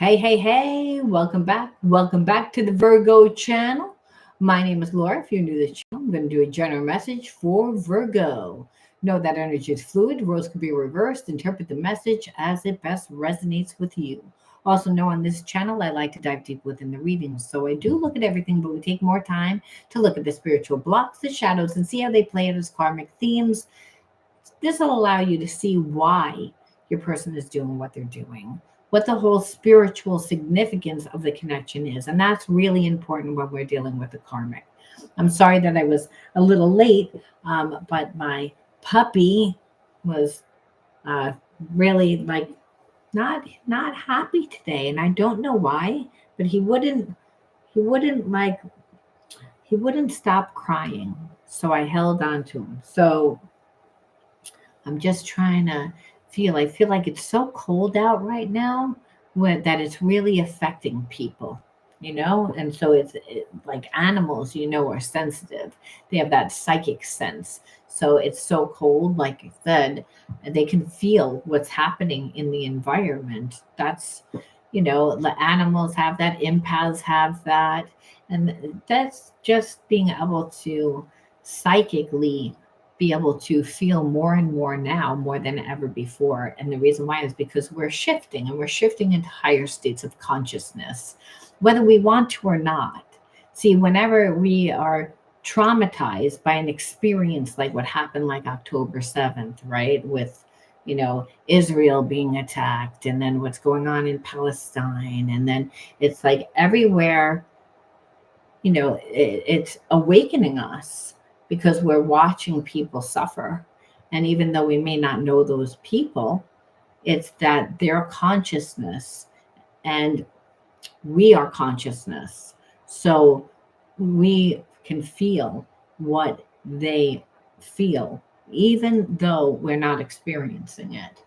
Hey, welcome back. Welcome back to the Virgo channel. My name is Laura. If you're new to the channel, I'm going to do a general message for Virgo. Know that energy is fluid, roles can be reversed. Interpret the message as it best resonates with you. Also, know on this channel, I like to dive deep within the readings. So I do look at everything, but we take more time to look at the spiritual blocks, the shadows, and see how they play out as karmic themes. This will allow you to see why your person is doing what they're doing, what the whole spiritual significance of the connection is. And that's really important when we're dealing with the karmic. I'm sorry that I was a little late, but my puppy was uh, really not happy today, and I don't know why, but he wouldn't he wouldn't stop crying. So I held on to him. So I'm just trying to I feel like it's so cold out right now that it's really affecting people, And so like animals, are sensitive. They have that psychic sense. So it's so cold, like I said, they can feel what's happening in the environment. The animals have that, empaths have that. And that's just being able to psychically be able to feel more and more now, more than ever before. And the reason why is because we're shifting, and we're shifting into higher states of consciousness, whether we want to or not. See, whenever we are traumatized by an experience like what happened like October 7th, right? With, Israel being attacked, and then what's going on in Palestine. And then it's like everywhere, it's awakening us because we're watching people suffer. And even though we may not know those people, it's that their consciousness and we are consciousness. So we can feel what they feel, even though we're not experiencing it,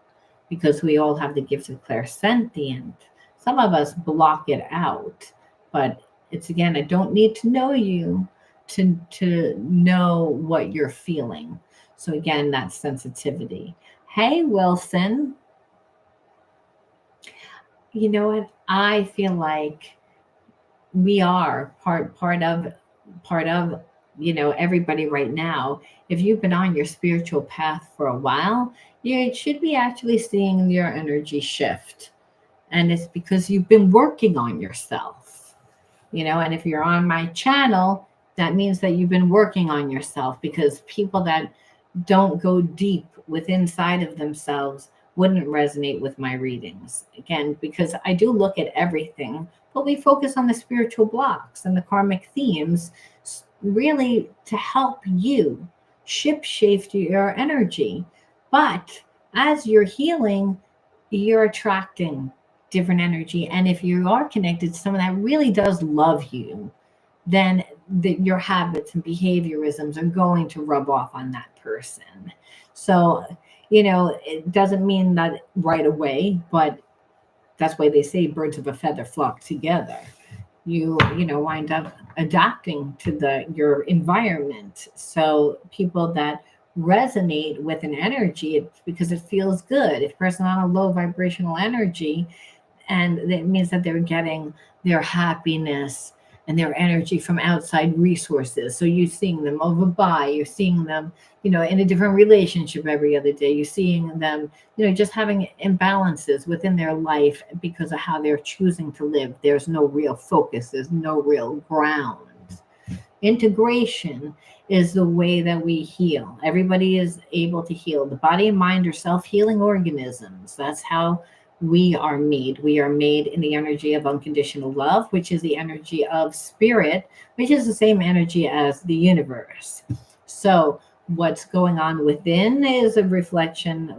because we all have the gift of clairsentient. Some of us block it out, but it's again, I don't need to know you to know what you're feeling. So again, that sensitivity. Hey, Wilson. You know what? I feel like we are part of everybody right now. If you've been on your spiritual path for a while, you should be actually seeing your energy shift. And it's because you've been working on yourself. And if you're on my channel, that means that you've been working on yourself, because people that don't go deep within inside of themselves wouldn't resonate with my readings. Again, because I do look at everything, but we focus on the spiritual blocks and the karmic themes, really to help you shape your energy. But as you're healing, you're attracting different energy. And if you are connected to someone that really does love you, then your habits and behaviorisms are going to rub off on that person. So, it doesn't mean that right away, but that's why they say birds of a feather flock together. You wind up adapting to your environment. So people that resonate with an energy, it's because it feels good. If a person on a low vibrational energy, and it means that they're getting their happiness and their energy from outside resources. So you're seeing them overbuy, you're seeing them, in a different relationship every other day. You're seeing them, just having imbalances within their life because of how they're choosing to live. There's no real focus, there's no real ground. Integration is the way that we heal. Everybody is able to heal. The body and mind are self-healing organisms. That's how we are made. We are made in the energy of unconditional love, which is the energy of spirit, which is the same energy as the universe. So what's going on within is a reflection,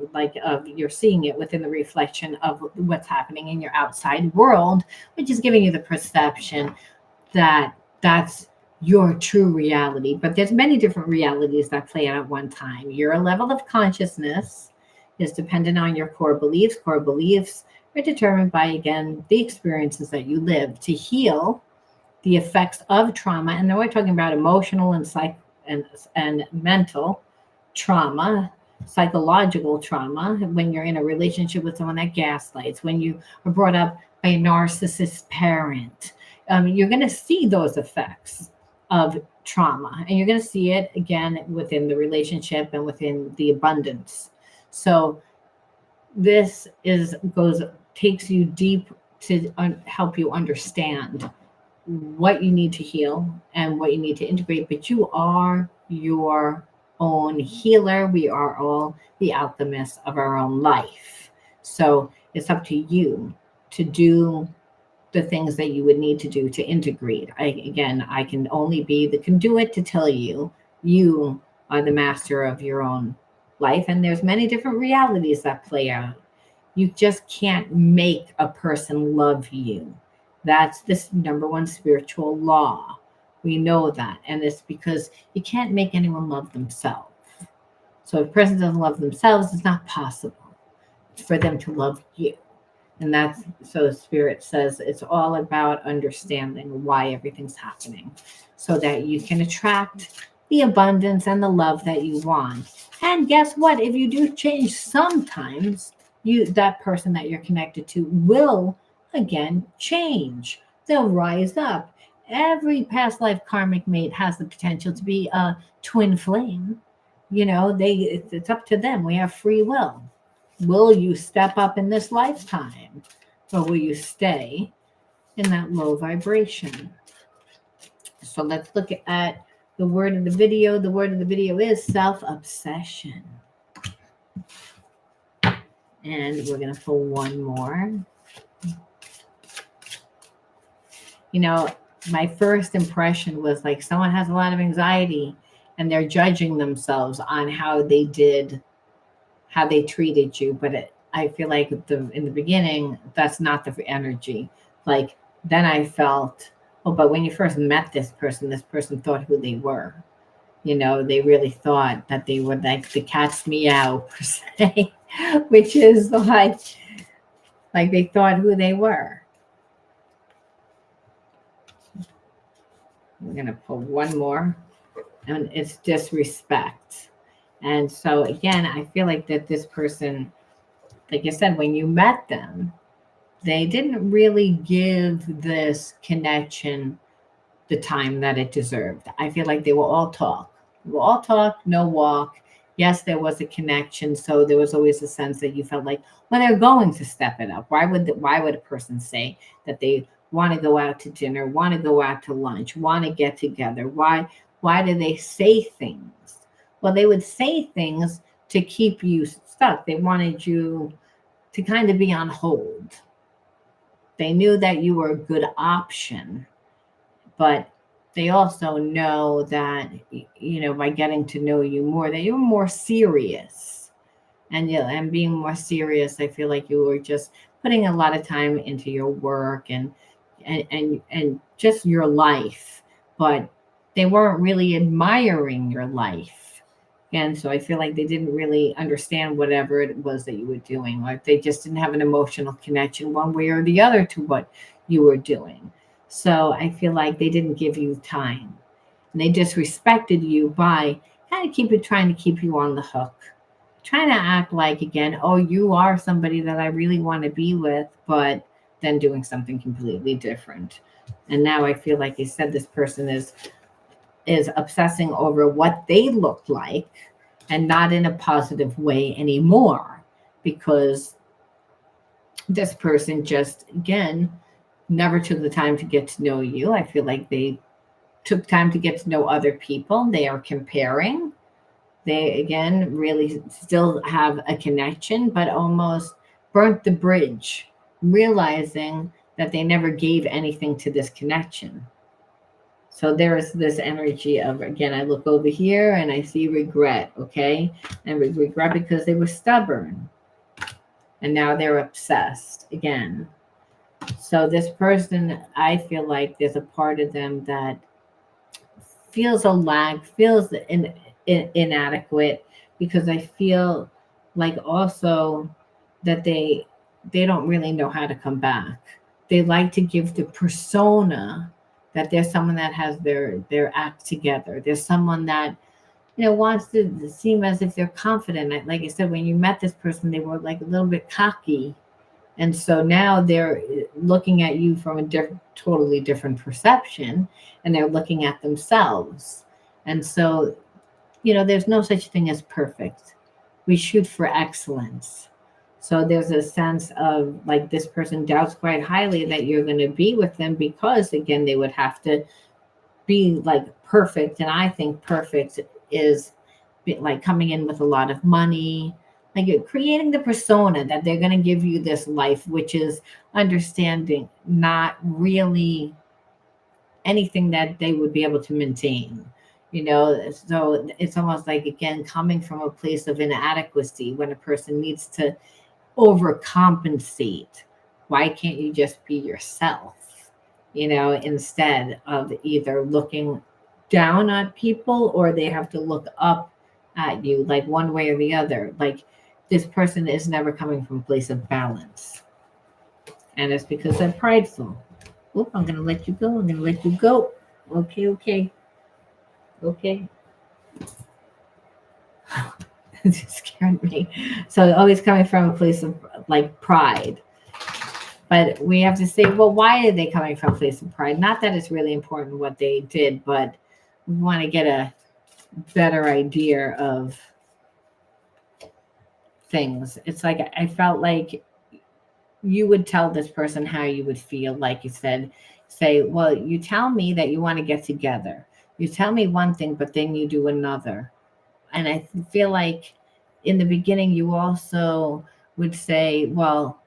you're seeing it within the reflection of what's happening in your outside world, which is giving you the perception that that's your true reality. But there's many different realities that play out at one time. Your level of consciousness is dependent on your core beliefs. Core beliefs are determined by, again, the experiences that you live. To heal the effects of trauma, and then we're talking about emotional and mental trauma, psychological trauma, when you're in a relationship with someone that gaslights, when you are brought up by a narcissist parent. You're going to see those effects of trauma, and you're going to see it again within the relationship and within the abundance. So this takes you deep to help you understand what you need to heal and what you need to integrate. But you are your own healer. We are all the alchemists of our own life. So it's up to you to do the things that you would need to do to integrate. I can only be the conduit to tell you, you are the master of your own life. And there's many different realities that play out. You just can't make a person love you. That's this number one spiritual law. We know that. And it's because you can't make anyone love themselves. So if a person doesn't love themselves, it's not possible for them to love you. And that's, so Spirit says it's all about understanding why everything's happening so that you can attract the abundance and the love that you want. And guess what? If you do change sometimes, that person that you're connected to will again change. They'll rise up. Every past life karmic mate has the potential to be a twin flame. It's up to them. We have free will. Will you step up in this lifetime, or will you stay in that low vibration? So let's look at the word of the video. The word of the video is self-obsession. And we're going to pull one more. My first impression was like someone has a lot of anxiety and they're judging themselves on how they treated you. But I feel like in the beginning, that's not the energy. Like then I felt, but when you first met this person thought who they were. They really thought that they were like the cat's meow per se, which is like they thought who they were. We're going to pull one more, and it's disrespect. And so again, I feel like that this person, like I said, when you met them, they didn't really give this connection the time that it deserved. I feel like they will all talk. No walk. Yes, there was a connection. So there was always a sense that you felt like, well, they're going to step it up. Why would a person say that they want to go out to dinner, want to go out to lunch, want to get together? Why do they say things? Well, they would say things to keep you stuck. They wanted you to kind of be on hold. They knew that you were a good option, but they also know that, by getting to know you more, that you're more serious. And being more serious, I feel like you were just putting a lot of time into your work and just your life, but they weren't really admiring your life. And so I feel like they didn't really understand whatever it was that you were doing. Like they just didn't have an emotional connection one way or the other to what you were doing. So I feel like they didn't give you time. And they disrespected you by kind of trying to keep you on the hook. Trying to act like, again, oh, you are somebody that I really want to be with, but then doing something completely different. And now I feel like you said this person is obsessing over what they look like and not in a positive way anymore, because this person just, again, never took the time to get to know you. I feel like they took time to get to know other people. They are comparing. They, again, really still have a connection, but almost burnt the bridge, realizing that they never gave anything to this connection. So there's this energy of, again, I look over here and I see regret, okay? And regret because they were stubborn. And now they're obsessed again. So this person, I feel like there's a part of them that feels a lack, feels inadequate, because I feel like also that they don't really know how to come back. They like to give the persona that there's someone that has their act together. There's someone that, wants to seem as if they're confident. Like I said, when you met this person, they were like a little bit cocky, And so now they're looking at you from a totally different perception, and they're looking at themselves. And so, there's no such thing as perfect. We shoot for excellence. So there's a sense of like this person doubts quite highly that you're going to be with them because, again, they would have to be like perfect. And I think perfect is like coming in with a lot of money, like you're creating the persona that they're going to give you this life, which is understanding, not really anything that they would be able to maintain. So it's almost like, again, coming from a place of inadequacy when a person needs to overcompensate. Why can't you just be yourself? Instead of either looking down on people or they have to look up at you, like one way or the other. Like this person is never coming from a place of balance. And it's because they're prideful. Oop, I'm going to let you go. I'm going to let you go. Okay, okay. Okay. It just scared me. So always coming from a place of like pride. But we have to say, well, why are they coming from a place of pride? Not that it's really important what they did, but we want to get a better idea of things. It's like I felt like you would tell this person how you would feel, like you said, say, well, you tell me that you want to get together. You tell me one thing, but then you do another. And I feel like in the beginning, you also would say, well,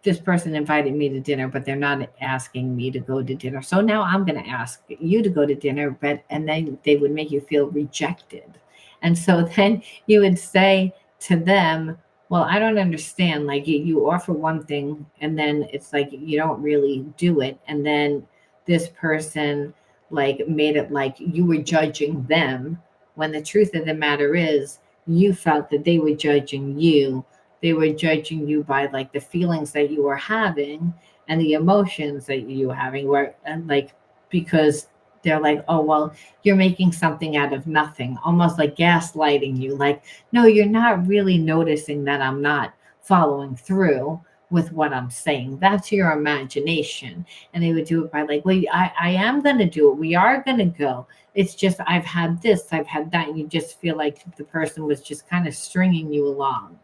this person invited me to dinner, but they're not asking me to go to dinner. So now I'm going to ask you to go to dinner, and then they would make you feel rejected. And so then you would say to them, well, I don't understand. Like you offer one thing and then it's like you don't really do it. And then this person like made it like you were judging them when the truth of the matter is you felt that they were judging you. They were judging you by like the feelings that you were having and the emotions that you were having, where and like because they're like, oh well, you're making something out of nothing, almost like gaslighting you. Like, no, you're not really noticing that I'm not following through with what I'm saying. That's your imagination. And they would do it by like, well, I am gonna do it. We are gonna go. It's just I've had this, I've had that, and you just feel like the person was just kind of stringing you along.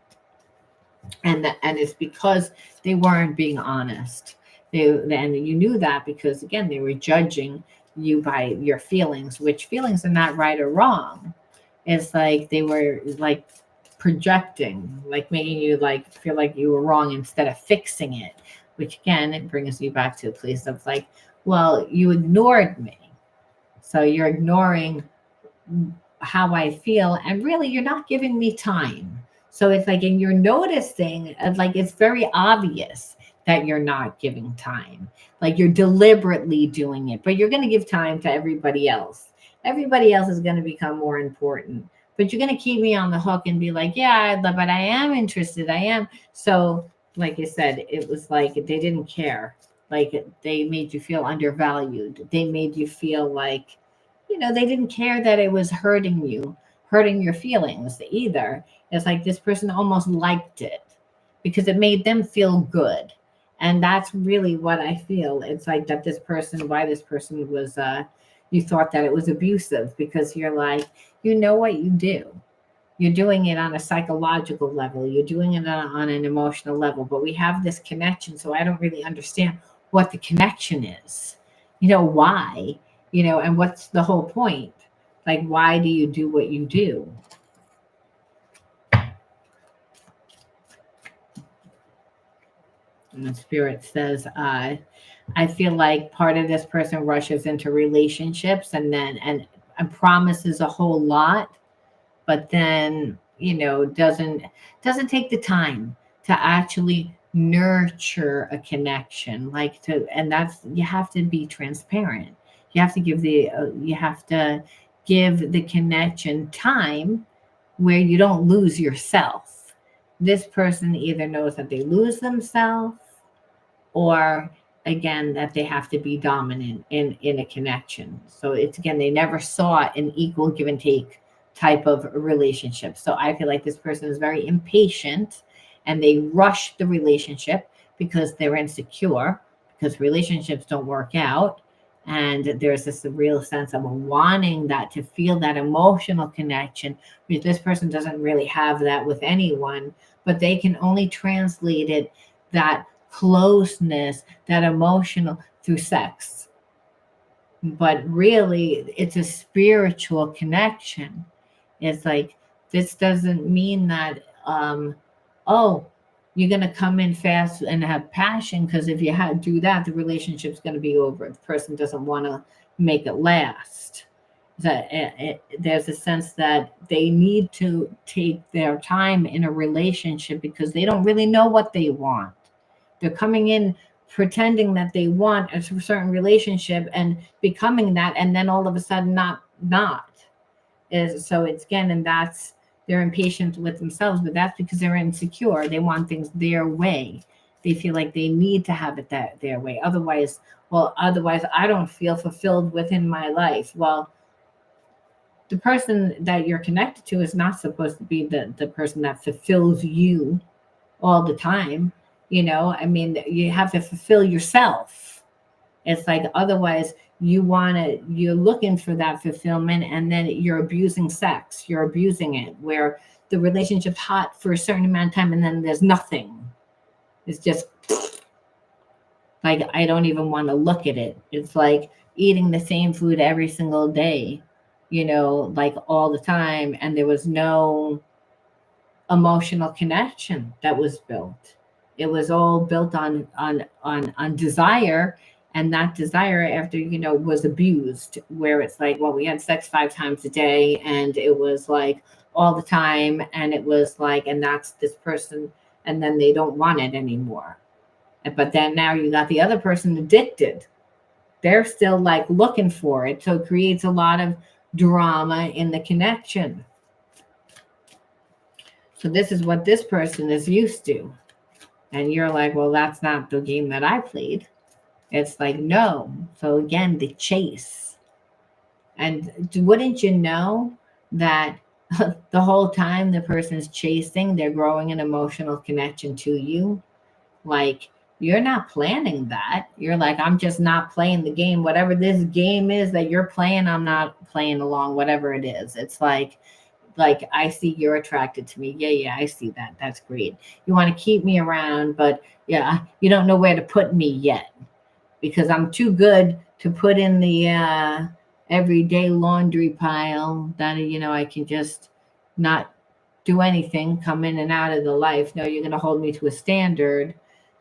And it's because they weren't being honest. And you knew that because again they were judging you by your feelings, which feelings are not right or wrong. It's like they were like projecting, like making you like feel like you were wrong instead of fixing it, which again it brings you back to a place of like, well, you ignored me, so you're ignoring how I feel, and really you're not giving me time. So it's like, and you're noticing, like it's very obvious that you're not giving time. Like you're deliberately doing it, but you're going to give time to everybody else. Everybody else is going to become more important, but you're going to keep me on the hook and be like, yeah, but I am interested. I am. So, like I said, it was like they didn't care. Like they made you feel undervalued. They made you feel like, they didn't care that it was hurting you, hurting your feelings either. It's like this person almost liked it because it made them feel good. And that's really what I feel. It's like that this person, why this person was, you thought that it was abusive because you're like, you know what you do. You're doing it on a psychological level. You're doing it on an emotional level. But we have this connection. So I don't really understand what the connection is. Why? And what's the whole point? Like, why do you do what you do? And the spirit says, I feel like part of this person rushes into relationships and promises a whole lot, but then doesn't take the time to actually nurture a connection, and that's, you have to be transparent. You have to give the connection time where you don't lose yourself. This person either knows that they lose themselves, or again that they have to be dominant in a connection. So it's, again, they never saw an equal give and take type of relationship. So I feel like this person is very impatient, and they rush the relationship because they're insecure, because relationships don't work out. And there's this real sense of wanting that, to feel that emotional connection, because this person doesn't really have that with anyone, but they can only translate it, that closeness, that emotional, through sex. But really, it's a spiritual connection. It's like, this doesn't mean that, oh, you're going to come in fast and have passion, because if you do that, the relationship's going to be over. The person doesn't want to make it last. That there's a sense that they need to take their time in a relationship because they don't really know what they want. They're coming in pretending that they want a certain relationship and becoming that, and then all of a sudden not is. So it's, again, and that's, they're impatient with themselves, but that's because they're insecure. They want things their way. They feel like they need to have it their way. Otherwise I don't feel fulfilled within my life. Well, the person that you're connected to is not supposed to be the person that fulfills you all the time. I mean, you have to fulfill yourself. It's like, otherwise you're looking for that fulfillment, and then you're abusing sex, you're abusing it, where the relationship's hot for a certain amount of time and then there's nothing. It's just like, I don't even want to look at it. It's like eating the same food every single day, like all the time, and there was no emotional connection that was built. It was all built on desire, and that desire, after, was abused, where it's like, well, we had sex 5 times a day, and it was like all the time, and it was like, and that's this person, and then they don't want it anymore. But then now you got the other person addicted. They're still like looking for it, so it creates a lot of drama in the connection. So this is what this person is used to. And you're like, well, that's not the game that I played. It's like, no. So again, the chase. And wouldn't you know that the whole time the person's chasing, they're growing an emotional connection to you? Like, you're not planning that. You're like, I'm just not playing the game. Whatever this game is that you're playing, I'm not playing along, whatever it is. It's like, I see you're attracted to me. Yeah, I see that. That's great. You want to keep me around, but yeah, you don't know where to put me yet, because I'm too good to put in the everyday laundry pile that, I can just not do anything, come in and out of the life. No, you're going to hold me to a standard,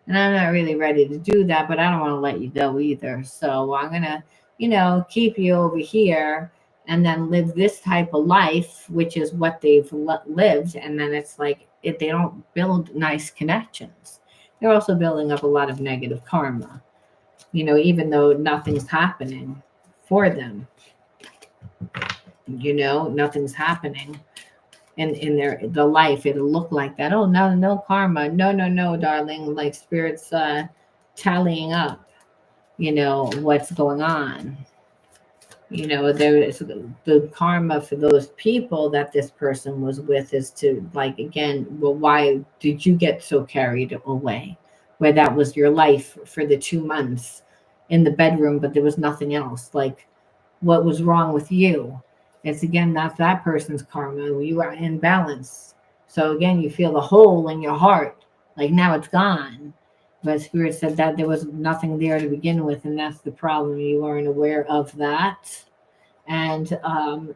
and I'm not really ready to do that, but I don't want to let you go either. So I'm going to, keep you over here, and then live this type of life, which is what they've lived. And then it's like, if they don't build nice connections, they're also building up a lot of negative karma, even though nothing's happening for them. Nothing's happening in the life. It'll look like that. Oh, no karma. No, darling. Like, spirit's tallying up, what's going on. There is the karma for those people that this person was with, is to, like, again, well, why did you get so carried away, where that was your life for the 2 months in the bedroom, but there was nothing else? Like, what was wrong with you? It's, again, that's that person's karma. You are in balance. So again, you feel the hole in your heart, like now it's gone. But Spirit said that there was nothing there to begin with, and that's the problem. You weren't aware of that, and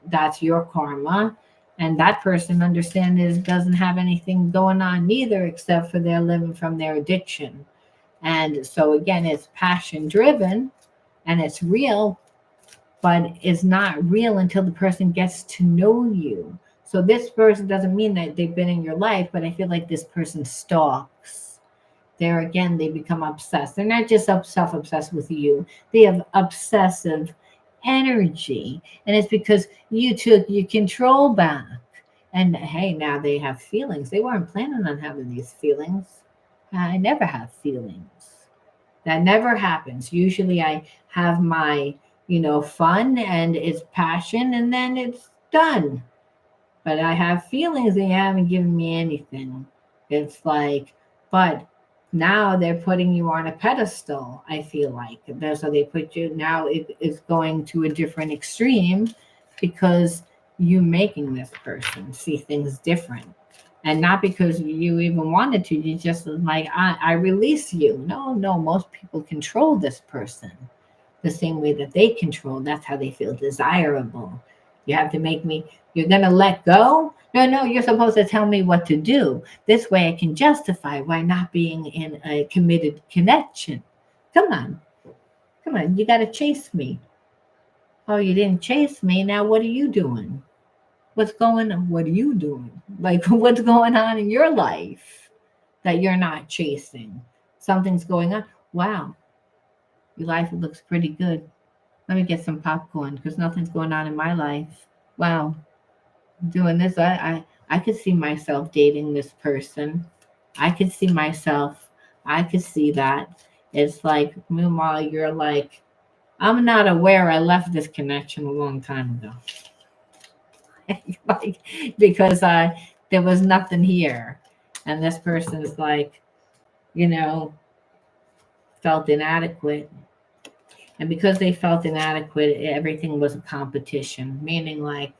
that's your karma. And that person, doesn't have anything going on neither, except for they're living from their addiction. And so again, it's passion driven, and it's real, but it's not real until the person gets to know you. So this person doesn't mean that they've been in your life, but I feel like this person stalks. There again, they become obsessed. They're not just self-obsessed with you. They have obsessive energy. And it's because you took your control back. And hey, now they have feelings. They weren't planning on having these feelings. I never have feelings. That never happens. Usually I have my, fun, and it's passion, and then it's done. But I have feelings, and you haven't given me anything. It's like, but now they're putting you on a pedestal, I feel like. So they put you, now it is going to a different extreme because you making this person see things different. And not because you even wanted to, you just like, I release you. No, no, most people control this person the same way that they control. That's how they feel desirable. You have to make me, you're going to let go? No, no, you're supposed to tell me what to do. This way I can justify why not being in a committed connection. Come on, come on, you got to chase me. Oh, you didn't chase me. Now what are you doing? What's going on? What are you doing? Like, what's going on in your life that you're not chasing? Something's going on. Wow, your life looks pretty good. Let me get some popcorn because nothing's going on in my life. Wow, doing this, I could see myself dating this person. I could see myself. I could see that. It's like, meanwhile, you're like, I'm not aware I left this connection a long time ago. Like, because there was nothing here, and this person's like, you know, felt inadequate. And because they felt inadequate, everything was a competition, meaning like,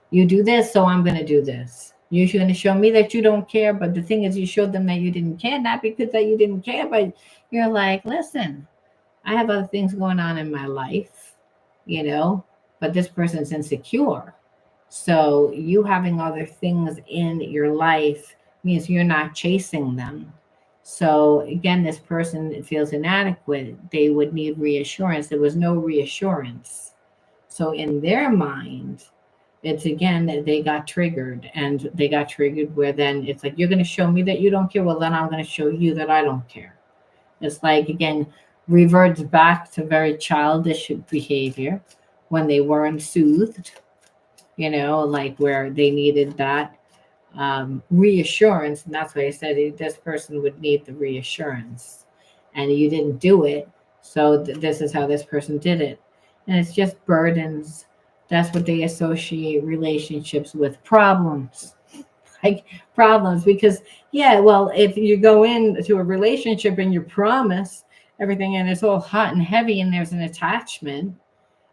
you do this, so I'm going to do this. You're going to show me that you don't care, but the thing is, you showed them that you didn't care, not because that you didn't care, but you're like, listen, I have other things going on in my life, you know, but this person's insecure. So you having other things in your life means you're not chasing them. So again, this person feels inadequate. They would need reassurance. There was no reassurance. So in their mind, it's again that they got triggered, and they got triggered where then it's like, you're going to show me that you don't care. Well, then I'm going to show you that I don't care. It's like, again, reverts back to very childish behavior when they weren't soothed, like where they needed that reassurance. And that's why I said this person would need the reassurance. And you didn't do it. So this is how this person did it. And it's just burdens. That's what they associate relationships with, problems. Like problems, because yeah, well, if you go into a relationship and you promise everything and it's all hot and heavy and there's an attachment,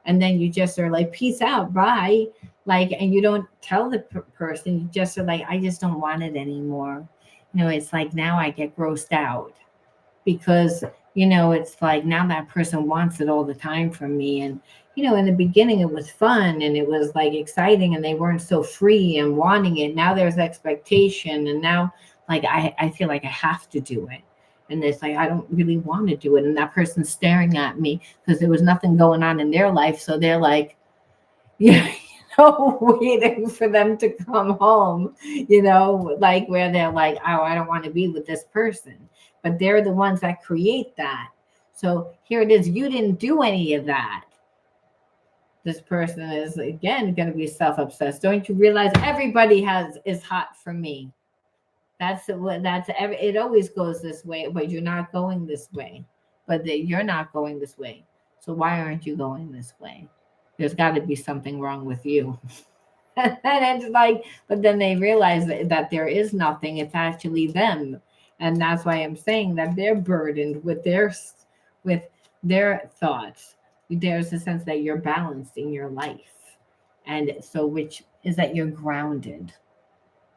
and then you just are like, peace out, bye, like, and you don't tell the person, you just are like, I just don't want it anymore. It's like, now I get grossed out because it's like, now that person wants it all the time from me. And in the beginning it was fun and it was like exciting and they weren't so free and wanting it. Now there's expectation, and now like I feel like I have to do it, and it's like, I don't really want to do it. And that person's staring at me because there was nothing going on in their life, so they're like, yeah, waiting for them to come home, like where they're like, oh, I don't want to be with this person. But they're the ones that create that. So here it is, you didn't do any of that. This person is again going to be self-obsessed. Don't you realize everybody is hot for me? It always goes this way, but you're not going this way. But you're not going this way. So why aren't you going this way? There's got to be something wrong with you. And it's like, but then they realize that there is nothing. It's actually them. And that's why I'm saying that they're burdened with their thoughts. There's a sense that you're balanced in your life. And so, which is that you're grounded.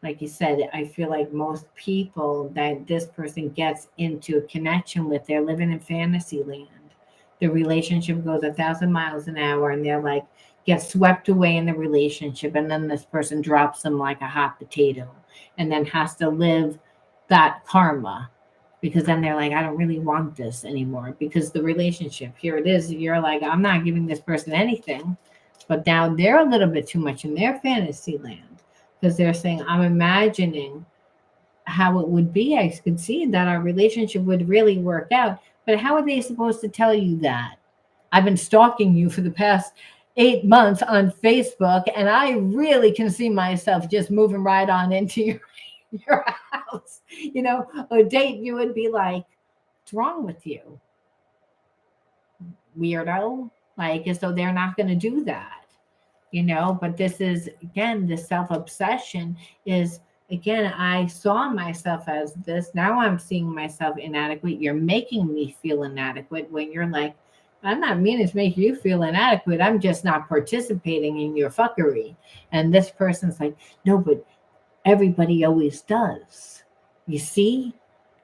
Like you said, I feel like most people that this person gets into a connection with, they're living in fantasy land. The relationship goes 1,000 miles an hour, and they're like, get swept away in the relationship. And then this person drops them like a hot potato and then has to live that karma, because then they're like, I don't really want this anymore, because the relationship, here it is, you're like, I'm not giving this person anything. But now they're a little bit too much in their fantasy land, because they're saying, I'm imagining how it would be. I could see that our relationship would really work out. But how are they supposed to tell you that? I've been stalking you for the past 8 months on Facebook, and I really can see myself just moving right on into your house. A date, you would be like, what's wrong with you? Weirdo. Like, as though they're not going to do that. But this is, again, the self-obsession is again, I saw myself as this. Now I'm seeing myself inadequate. You're making me feel inadequate when you're like, I'm not meaning to make you feel inadequate. I'm just not participating in your fuckery. And this person's like, no, but everybody always does. You see?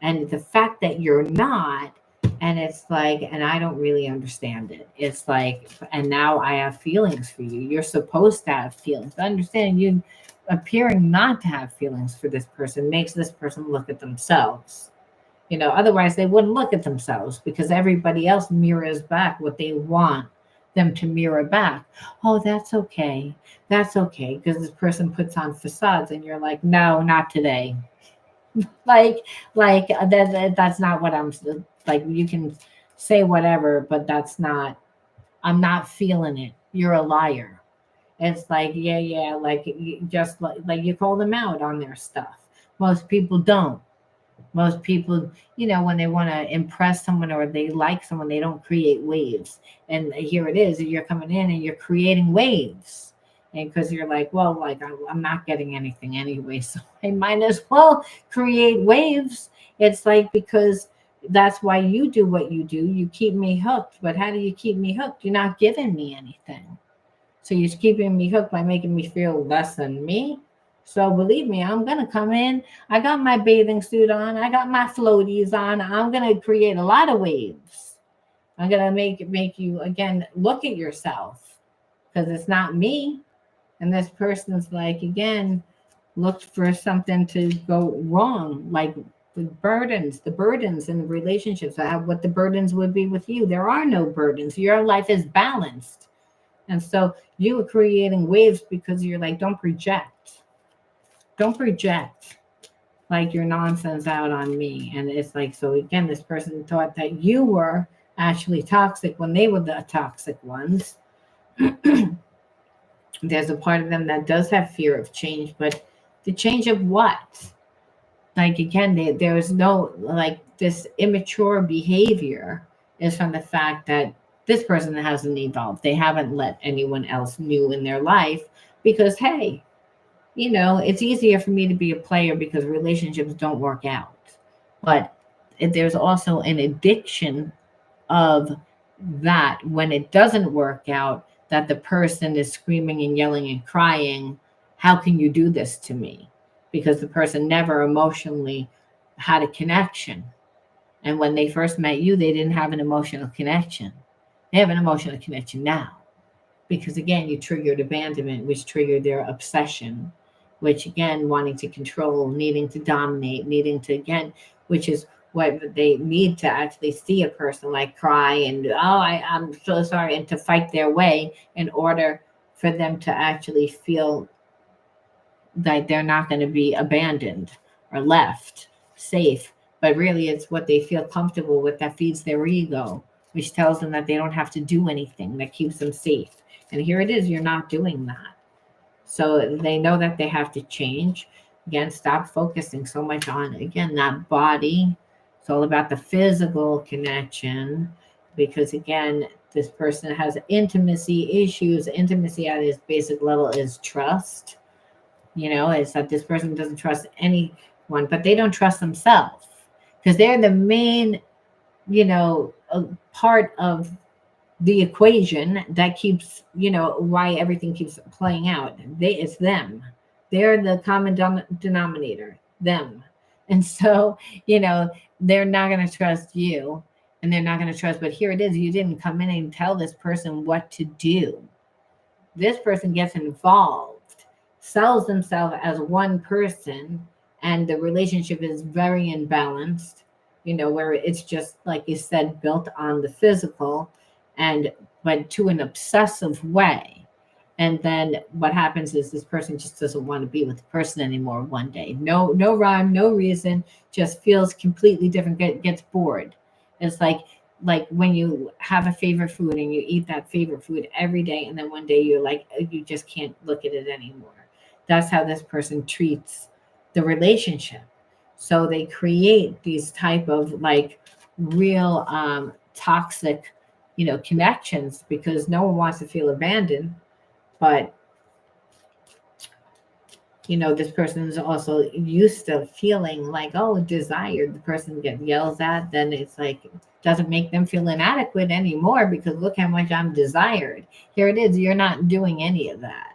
And the fact that you're not, and it's like, and I don't really understand it. It's like, and now I have feelings for you. You're supposed to have feelings. But understand you appearing not to have feelings for this person makes this person look at themselves. Otherwise they wouldn't look at themselves because everybody else mirrors back what they want them to mirror back. Oh, that's okay. That's okay. Because this person puts on facades and you're like, no, not today. like that's not what I'm like. You can say whatever, but that's not, I'm not feeling it. You're a liar. It's like, yeah, like just like you call them out on their stuff. Most people don't. Most people, when they want to impress someone or they like someone, they don't create waves. And here it is, you're coming in and you're creating waves. And because you're like, well, like I'm not getting anything anyway, so I might as well create waves. It's like, because that's why you do what you do. You keep me hooked. But how do you keep me hooked? You're not giving me anything. So you're keeping me hooked by making me feel less than me. So believe me, I'm gonna come in. I got my bathing suit on. I got my floaties on. I'm gonna create a lot of waves. I'm gonna make you again look at yourself because it's not me. And this person's like again looked for something to go wrong, like the burdens in the relationships. What the burdens would be with you. There are no burdens. Your life is balanced. And so you were creating waves because you're like, don't project. Don't project like your nonsense out on me. And it's like, so again, this person thought that you were actually toxic when they were the toxic ones. There's a part of them that does have fear of change, but the change of what? Like again, there's no, like, this immature behavior is from the fact that this person hasn't evolved. They haven't let anyone else new in their life because, hey, it's easier for me to be a player because relationships don't work out. But there's also an addiction of that when it doesn't work out, that the person is screaming and yelling and crying, how can you do this to me? Because the person never emotionally had a connection. And when they first met you, they didn't have an emotional connection. They have an emotional connection now. Because again, you triggered abandonment, which triggered their obsession, which again, wanting to control, needing to dominate, needing to, again, which is what they need to actually see a person like cry and, oh, I'm so sorry, and to fight their way in order for them to actually feel like they're not going to be abandoned or left safe. But really, it's what they feel comfortable with that feeds their ego, which tells them that they don't have to do anything, that keeps them safe. And here it is, you're not doing that. So they know that they have to change. Again, stop focusing so much on, again, that body. It's all about the physical connection because, again, this person has intimacy issues. Intimacy at its basic level is trust. It's that this person doesn't trust anyone, but they don't trust themselves because they're the main, part of the equation that keeps, why everything keeps playing out. It's them. They're the common denominator, them. And so, they're not going to trust you and they're not going to trust, but here it is. You didn't come in and tell this person what to do. This person gets involved, sells themselves as one person, and the relationship is very imbalanced, where it's just, like you said, built on the physical and but to an obsessive way. And then what happens is this person just doesn't want to be with the person anymore one day. No rhyme, no reason, just feels completely different, gets bored. It's like when you have a favorite food and you eat that favorite food every day and then one day you're like, you just can't look at it anymore. That's how this person treats the relationship. So they create these type of like real toxic, connections because no one wants to feel abandoned. But This person is also used to feeling like, oh, desired. The person gets yells at, then it's like, doesn't make them feel inadequate anymore because look how much I'm desired. Here it is. You're not doing any of that.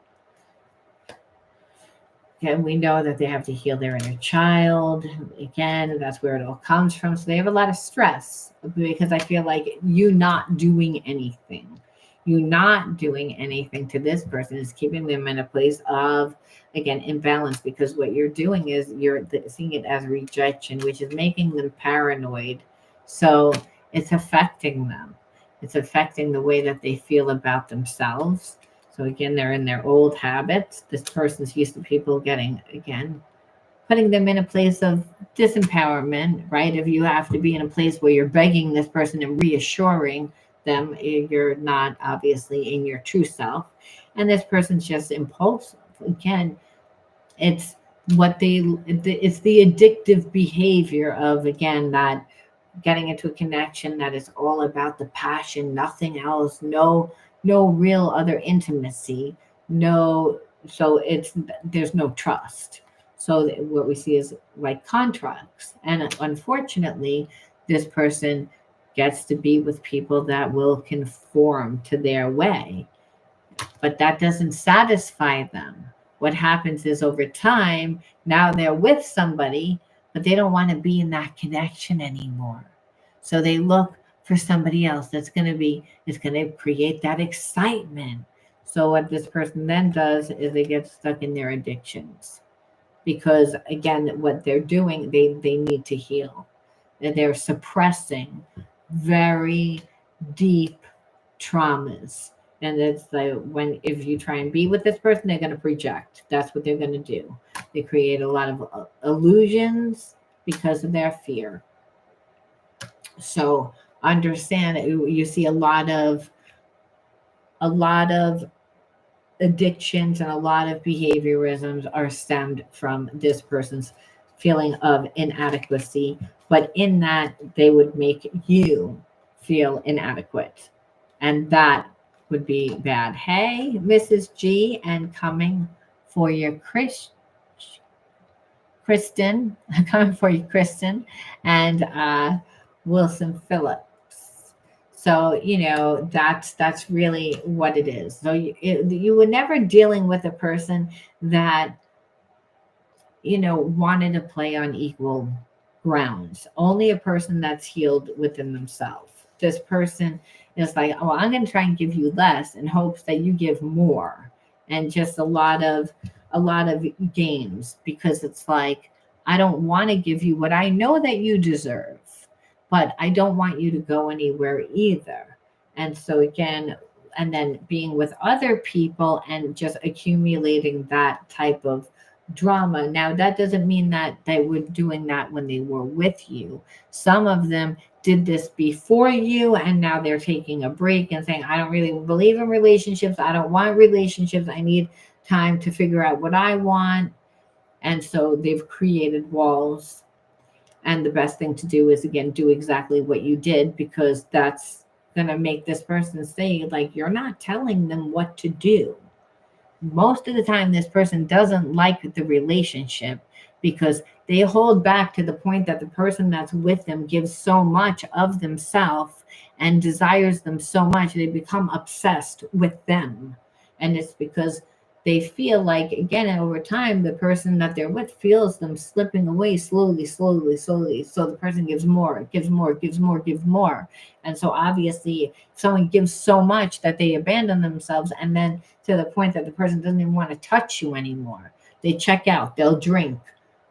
And we know that they have to heal their inner child. Again, that's where it all comes from. So they have a lot of stress because I feel like you not doing anything. You not doing anything to this person is keeping them in a place of, again, imbalance, because what you're doing is you're seeing it as rejection, which is making them paranoid. So it's affecting them. It's affecting the way that they feel about themselves. So again, they're in their old habits. This person's used to people getting, again, putting them in a place of disempowerment, right? If you have to be in a place where you're begging this person and reassuring them, you're not obviously in your true self. And this person's just impulsive. Again, it's it's the addictive behavior of, again, that getting into a connection that is all about the passion, nothing else, no real other intimacy, no. So it's there's no trust. So what we see is like contracts, and unfortunately this person gets to be with people that will conform to their way, but that doesn't satisfy them. What happens is over time, now they're with somebody, but they don't want to be in that connection anymore. So they look for somebody else that's going to be, it's going to create that excitement. So what this person then does is they get stuck in their addictions because, again, what they're doing, they need to heal. And they're suppressing very deep traumas. And it's like when if you try and be with this person, they're going to project. That's what they're going to do. They create a lot of illusions because of their fear. So understand that you see a lot of addictions and a lot of behaviorisms are stemmed from this person's feeling of inadequacy, but in that they would make you feel inadequate, and that would be bad. Hey, Mrs. G, and coming for your Kristen, coming for you, Kristen, and Wilson Phillips. So that's really what it is. So you were never dealing with a person that wanted to play on equal grounds. Only a person that's healed within themselves. This person is like, oh, I'm going to try and give you less in hopes that you give more, and just a lot of games, because it's like, I don't want to give you what I know that you deserve, but I don't want you to go anywhere either. And so again, and then being with other people and just accumulating that type of drama. Now, that doesn't mean that they were doing that when they were with you. Some of them did this before you, and now they're taking a break and saying, I don't really believe in relationships. I don't want relationships. I need time to figure out what I want. And so they've created walls. And the best thing to do is, again, do exactly what you did, because that's going to make this person say, like, you're not telling them what to do. Most of the time, this person doesn't like the relationship because they hold back to the point that the person that's with them gives so much of themselves and desires them so much, they become obsessed with them. And it's because they feel like, again, over time, the person that they're with feels them slipping away slowly, slowly, slowly. So the person gives more, gives more, gives more, gives more. And so obviously, if someone gives so much that they abandon themselves, and then to the point that the person doesn't even want to touch you anymore, they check out, they'll drink.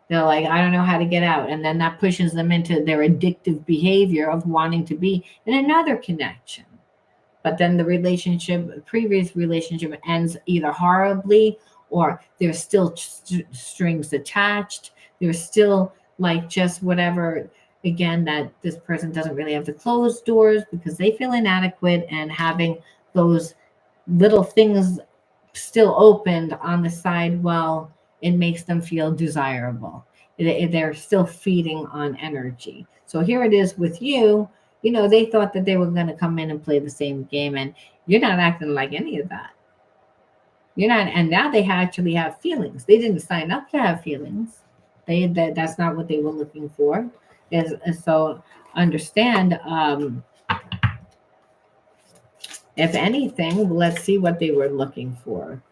They're like, I don't know how to get out. And then that pushes them into their addictive behavior of wanting to be in another connection. But then previous relationship ends either horribly, or there's still strings attached. There's still like just whatever, again, that this person doesn't really have to close doors because they feel inadequate, and having those little things still opened on the side, well, it makes them feel desirable. They're still feeding on energy. So here it is with you. They thought that they were going to come in and play the same game, and you're not acting like any of that. You're not, and now they actually have feelings. They didn't sign up to have feelings. That's not what they were looking for. So understand. If anything, let's see what they were looking for.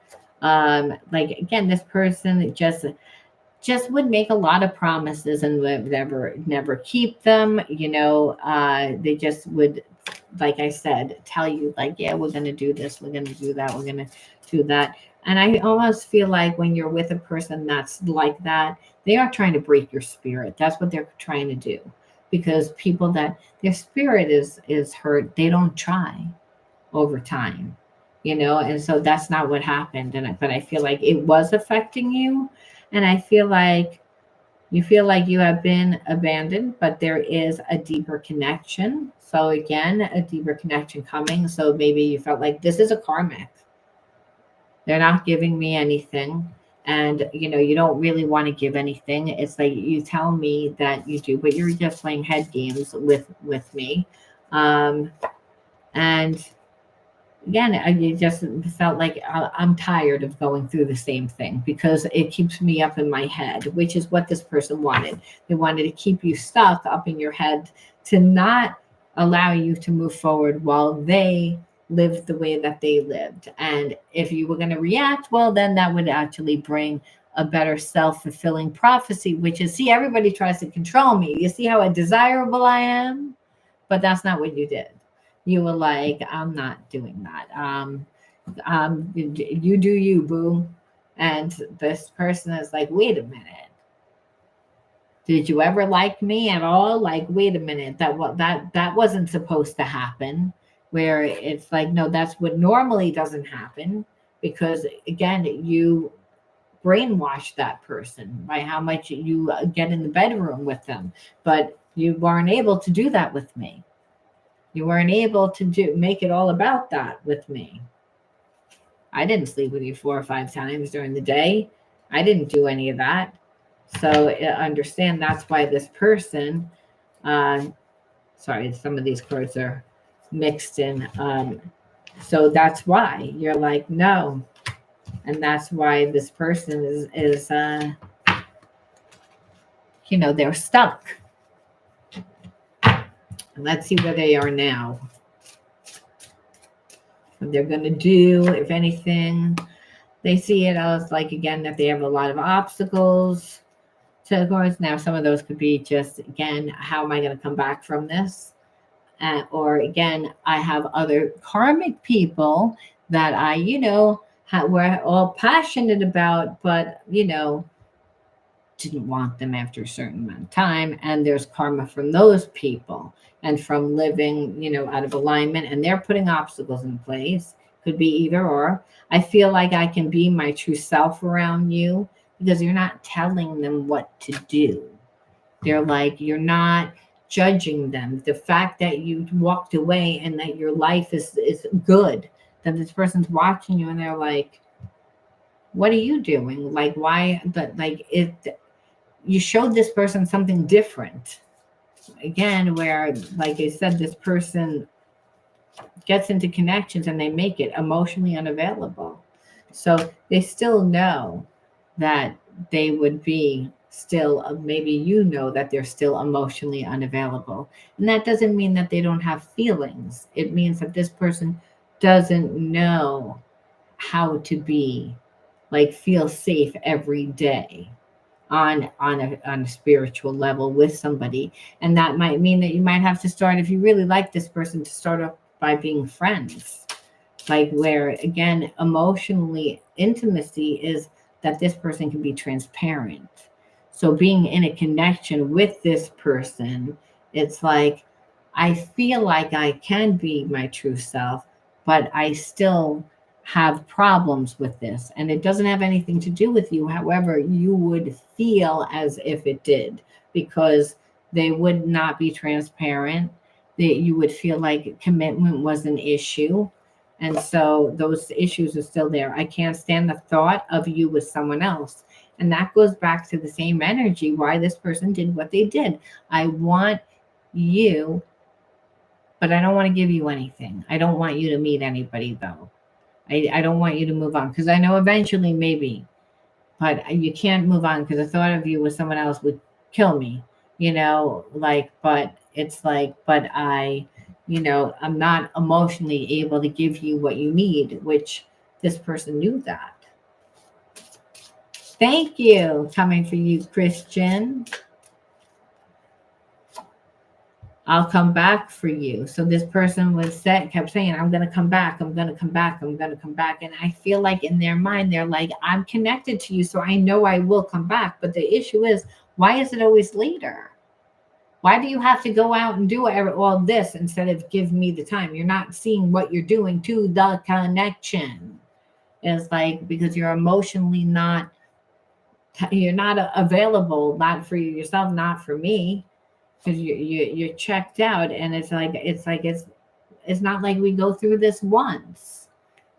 Like again, this person just would make a lot of promises and would never keep them. They just would, like I said, tell you like, yeah, we're gonna do this, we're gonna do that, we're gonna do that. And I almost feel like when you're with a person that's like that, they are trying to break your spirit. That's what they're trying to do. Because people that their spirit is hurt, they don't try over time, and so that's not what happened. But I feel like it was affecting you, and I feel like you have been abandoned, but there is a deeper connection. So again, a deeper connection coming. So maybe you felt like this is a karmic. They're not giving me anything. And you don't really want to give anything. It's like you tell me that you do, but you're just playing head games with me. And again, I just felt like I'm tired of going through the same thing because it keeps me up in my head, which is what this person wanted. They wanted to keep you stuck up in your head to not allow you to move forward while they lived the way that they lived. And if you were going to react, well, then that would actually bring a better self-fulfilling prophecy, which is, see, everybody tries to control me. You see how desirable I am? But that's not what you did. You were like, I'm not doing that. You do you, boo. And this person is like, wait a minute. Did you ever like me at all? Like, wait a minute. That wasn't supposed to happen. Where it's like, no, that's what normally doesn't happen. Because again, you brainwash that person by how much you get in the bedroom with them. But you weren't able to do that with me. You weren't able to make it all about that with me. I didn't sleep with you 4 or 5 times during the day. I didn't do any of that. So understand that's why this person, sorry, some of these cards are mixed in. So that's why you're like, no. And that's why this person is they're stuck. And let's see where they are now. What they're going to do, if anything. They see it as like, again, that they have a lot of obstacles to course. Now, some of those could be just, again, how am I going to come back from this? Or again, I have other karmic people that I, we're all passionate about, but, didn't want them after a certain amount of time. And there's karma from those people and from living, out of alignment, and they're putting obstacles in place. Could be either or. I feel like I can be my true self around you because you're not telling them what to do. They're like, you're not judging them. The fact that you walked away and that your life is good, that this person's watching you and they're like, what are you doing? Like, why? But like you showed this person something different. Again, where, like I said, this person gets into connections and they make it emotionally unavailable. So they still know that they would be still, maybe that they're still emotionally unavailable. And that doesn't mean that they don't have feelings. It means that this person doesn't know how to be, like, feel safe every day on a spiritual level with somebody. And that might mean that you might have to start, if you really like this person, to start off by being friends. Like, where again, emotionally intimacy is that this person can be transparent. So being in a connection with this person, it's like, I feel like I can be my true self, but I still have problems with this. And it doesn't have anything to do with you. However, you would feel as if it did, because they would not be transparent. That you would feel like commitment was an issue. And so those issues are still there. I can't stand the thought of you with someone else. And that goes back to the same energy why this person did what they did. I want you, but I don't want to give you anything. I don't want you to meet anybody, though. I don't want you to move on because I know eventually maybe, but you can't move on because the thought of you with someone else would kill me, like, but it's like, but I'm not emotionally able to give you what you need, which this person knew that. Thank you. Coming for you, Christian. I'll come back for you. So this person kept saying, I'm going to come back. I'm going to come back. I'm going to come back. And I feel like in their mind, they're like, I'm connected to you. So I know I will come back. But the issue is, why is it always later? Why do you have to go out and do all this instead of give me the time? You're not seeing what you're doing to the connection. It's like, because you're emotionally you're not available, not for yourself, not for me, because you're checked out. And it's not like we go through this once.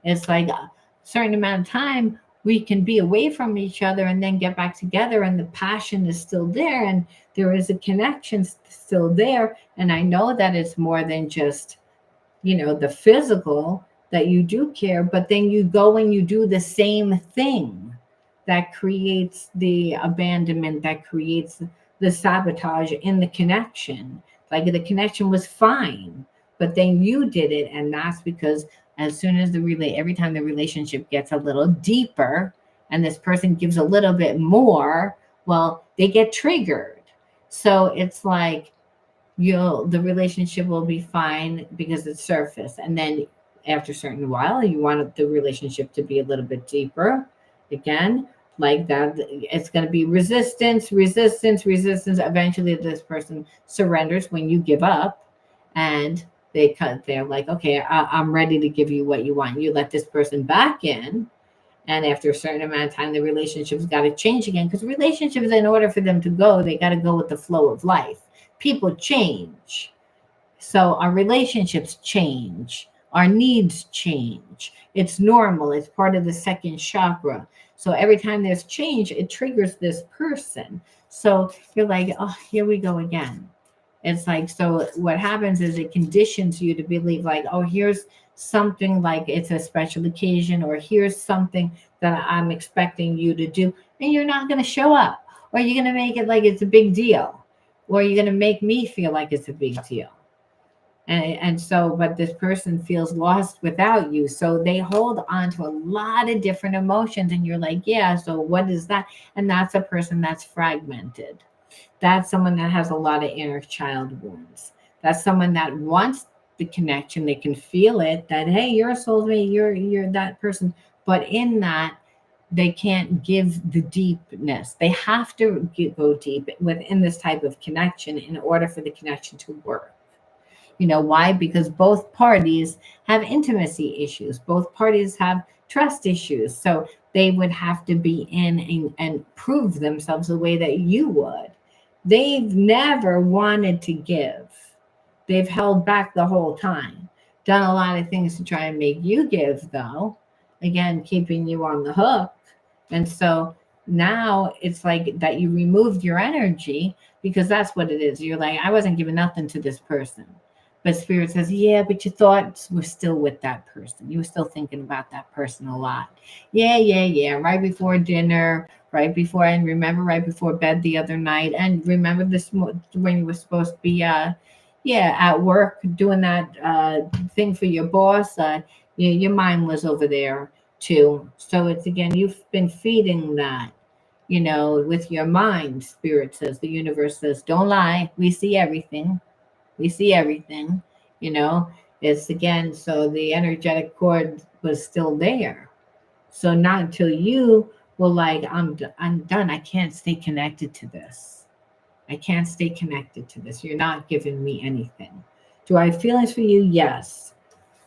It's like a certain amount of time we can be away from each other and then get back together, and the passion is still there, and there is a connection still there. And I know that it's more than just the physical, that you do care, but then you go and you do the same thing that creates the abandonment, that creates the sabotage in the connection. Like the connection was fine, but then you did it. And that's because as soon as every time the relationship gets a little deeper and this person gives a little bit more, well, they get triggered. So it's like, the relationship will be fine because it's surface. And then after a certain while, you want the relationship to be a little bit deeper again, like that. It's going to be resistance. Eventually this person surrenders when you give up, and they're like, okay, I'm ready to give you what you want. You let this person back in, and after a certain amount of time, the relationship's got to change again, because relationships, in order for them to go, they got to go with the flow of life. People change. So our relationships change. Our needs change. It's normal. It's part of the second chakra. So every time there's change, it triggers this person. So you're like, oh, here we go again. It's like, so what happens is it conditions you to believe like, oh, here's something, like it's a special occasion, or here's something that I'm expecting you to do, and you're not going to show up, or you're going to make it like it's a big deal, or you're going to make me feel like it's a big deal. And so, but this person feels lost without you. So they hold on to a lot of different emotions, and you're like, yeah, so what is that? And that's a person that's fragmented. That's someone that has a lot of inner child wounds. That's someone that wants the connection. They can feel it, that, hey, you're a soulmate, you're that person. But in that, they can't give the deepness. They have to go deep within this type of connection in order for the connection to work. Why? Because both parties have intimacy issues. Both parties have trust issues. So they would have to be in and prove themselves the way that you would. They've never wanted to give. They've held back the whole time. Done a lot of things to try and make you give, though. Again, keeping you on the hook. And so now it's like that you removed your energy, because that's what it is. You're like, I wasn't giving nothing to this person. But Spirit says, yeah, but your thoughts were still with that person. You were still thinking about that person a lot. Yeah. Right before dinner, right before, and remember right before bed the other night. And remember this when you were supposed to be, at work doing that thing for your boss. Your mind was over there too. So it's, again, you've been feeding that, with your mind. Spirit says, the universe says, don't lie. We see everything. you know it's, again, so the energetic cord was still there. So not until you were like, I'm done, I can't stay connected to this. You're not giving me anything. Do I have feelings for you? Yes.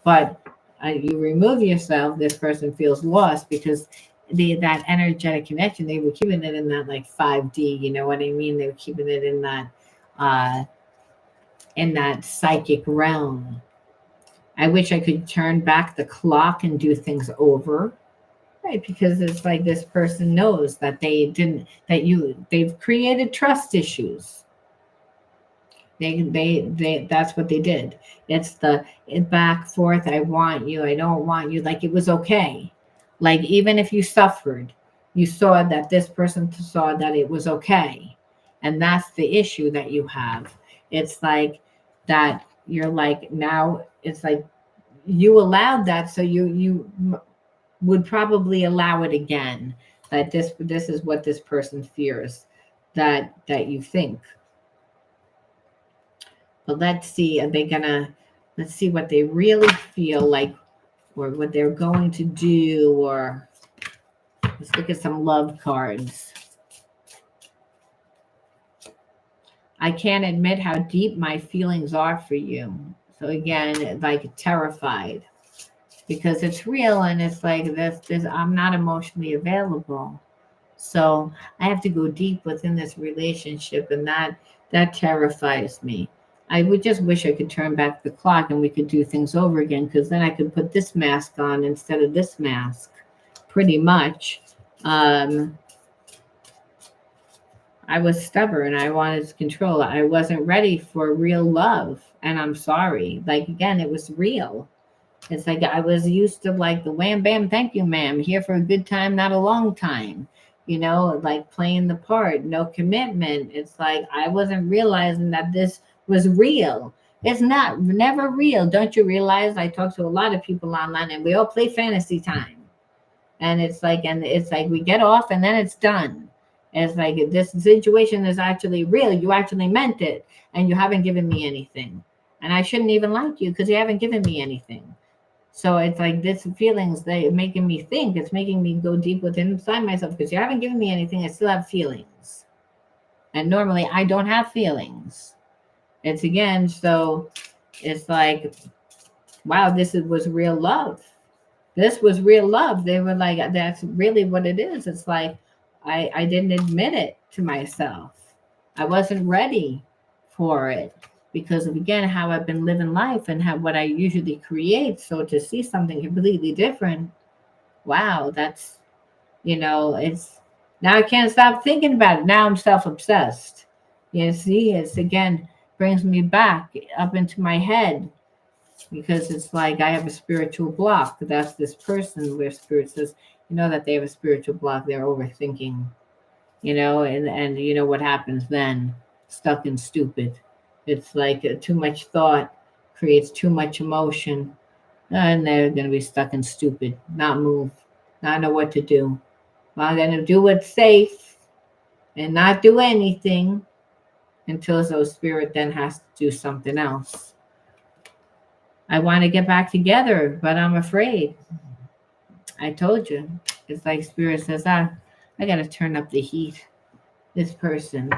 But you remove yourself, this person feels lost, because that energetic connection, they were keeping it in that like 5D, you know what I mean? They were keeping it uh in that psychic realm. I wish I could turn back the clock and do things over. Right, because it's like this person knows that they've created trust issues. They that's what they did. It's the back forth. I want you. I don't want you. Like it was okay. Like even if you suffered, you saw that this person saw that it was okay, and that's the issue that you have. It's like that. You're like now. It's like you allowed that, so would probably allow it again. That this is what this person fears that you think. But let's see, are they gonna, let's see what they really feel like, or what they're going to do, or let's look at some love cards. I can't admit how deep my feelings are for you. So again, like terrified because it's real, and it's like this I'm not emotionally available. So I have to go deep within this relationship, and that terrifies me. I would just wish I could turn back the clock and we could do things over again, because then I could put this mask on instead of this mask, pretty much. Um, I was stubborn. I wanted to control. I wasn't ready for real love, and I'm sorry. Like again, it was real. It's like I was used to like the wham bam, thank you, ma'am. Here for a good time, not a long time. Like playing the part, no commitment. It's like I wasn't realizing that this was real. It's not never real. Don't you realize? I talk to a lot of people online, and we all play fantasy time. And it's like we get off and then it's done. It's like this situation is actually real. You actually meant it, and you haven't given me anything. And I shouldn't even like you because you haven't given me anything. So it's like this feelings they making me think. It's making me go deep within inside myself because you haven't given me anything. I still have feelings, and normally I don't have feelings. It's again. So it's like, wow, was real love. This was real love. They were like, that's really what it is. It's like I didn't admit it to myself. I wasn't ready for it because of again how I've been living life and how what I usually create. So to see something completely different, wow, that's it's now I can't stop thinking about it. Now I'm self-obsessed. You see, it's again brings me back up into my head because it's like I have a spiritual block. That's this person where spirit says, that they have a spiritual block. They're overthinking, and what happens then? Stuck and stupid. It's like too much thought creates too much emotion, and they're going to be stuck and stupid, not move, not know what to do. I'm going to do what's safe and not do anything until so spirit then has to do something else. I want to get back together, but I'm afraid. I told you. It's like spirit says, I got to turn up the heat. This person,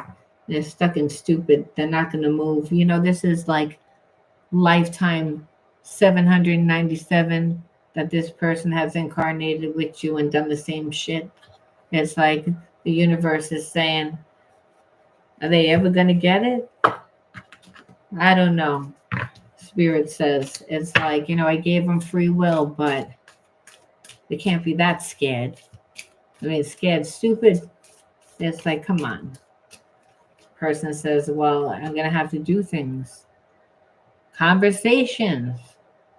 they're stuck and stupid. They're not going to move. This is like lifetime 797 that this person has incarnated with you and done the same shit. It's like the universe is saying, are they ever going to get it? I don't know. Spirit says, it's like, I gave them free will, but they can't be that scared. I mean, scared, stupid. It's like, come on. Person says, well, I'm going to have to do things. Conversations.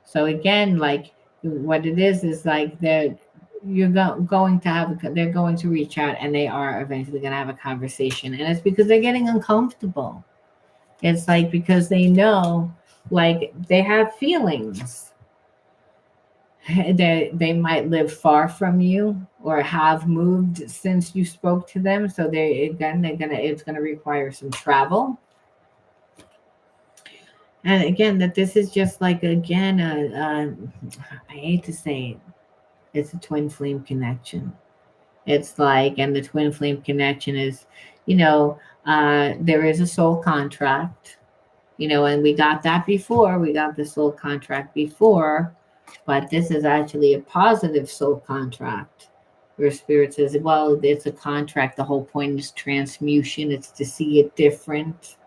So again, like what it is like they're going to reach out, and they are eventually going to have a conversation. And it's because they're getting uncomfortable. It's like because they know, like they have feelings. They might live far from you or have moved since you spoke to them. So it's gonna require some travel. And again, that this is just like again, I hate to say it, it's a twin flame connection. It's like, and the twin flame connection is, there is a soul contract, and we got that before. We got the soul contract before. But this is actually a positive soul contract where spirit says, well, it's a contract. The whole point is transmutation. It's to see it different.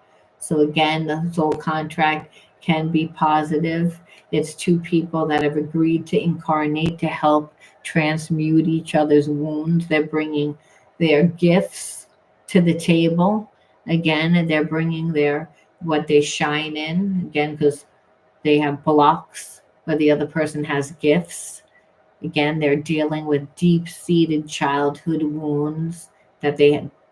So again, the soul contract can be positive. It's two people that have agreed to incarnate to help transmute each other's wounds. They're bringing their gifts to the table. Again, and they're bringing their what they shine in, again, because they have blocks, but the other person has gifts. Again, they're dealing with deep seated childhood wounds that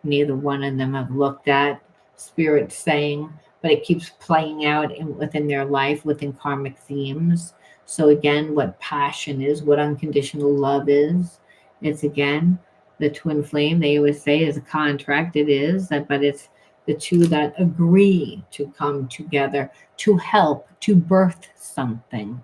neither one of them have looked at, spirit saying, but it keeps playing out within their life, within karmic themes. So, again, what passion is, what unconditional love is, it's again the twin flame, they always say, is a contract. It is, but it's the two that agree to come together to help, to birth something,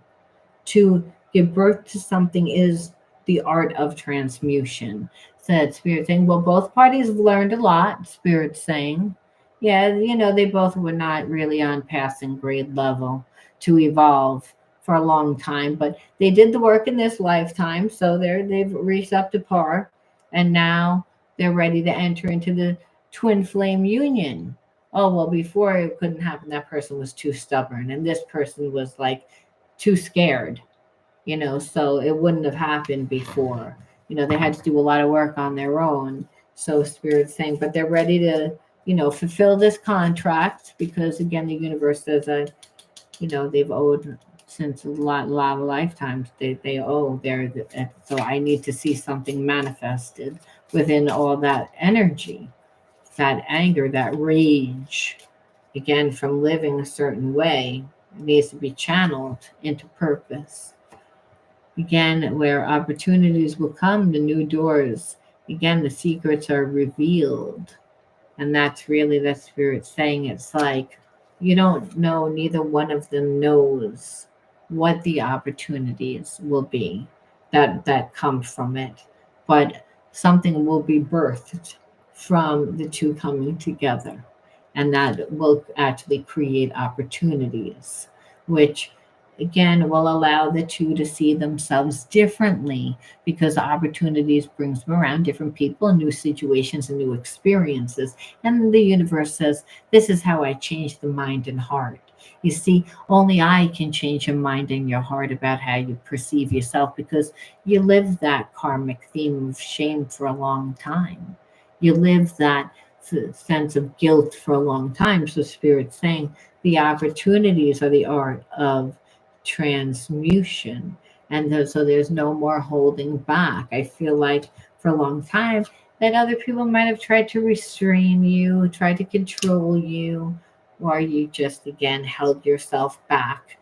to give birth to something is the art of transmutation. Said Spirit saying, well, both parties have learned a lot. Spirit saying, yeah, they both were not really on passing grade level to evolve for a long time, but they did the work in this lifetime, so they've reached up to par, and now they're ready to enter into the twin flame union. Oh, well, before it couldn't happen, that person was too stubborn, and this person was like too scared, so it wouldn't have happened before. They had to do a lot of work on their own. So Spirit's saying, but they're ready to, fulfill this contract because again, the universe says that, they've owed since a lot of lifetimes. They owe their, so I need to see something manifested within all that energy, that anger, that rage, again, from living a certain way. It needs to be channeled into purpose. Again, where opportunities will come, the new doors. Again, the secrets are revealed. And that's really the spirit saying, it's like you don't know, neither one of them knows what the opportunities will be that come from it. But something will be birthed from the two coming together. And that will actually create opportunities, which again will allow the two to see themselves differently, because opportunities brings them around different people and new situations and new experiences. And the universe says, this is how I change the mind and heart. You see, only I can change your mind and your heart about how you perceive yourself, because you live that karmic theme of shame for a long time. You live that sense of guilt for a long time. So Spirit's saying the opportunities are the art of transmutation. And so there's no more holding back. I feel like for a long time that other people might have tried to restrain you, tried to control you, or you just again held yourself back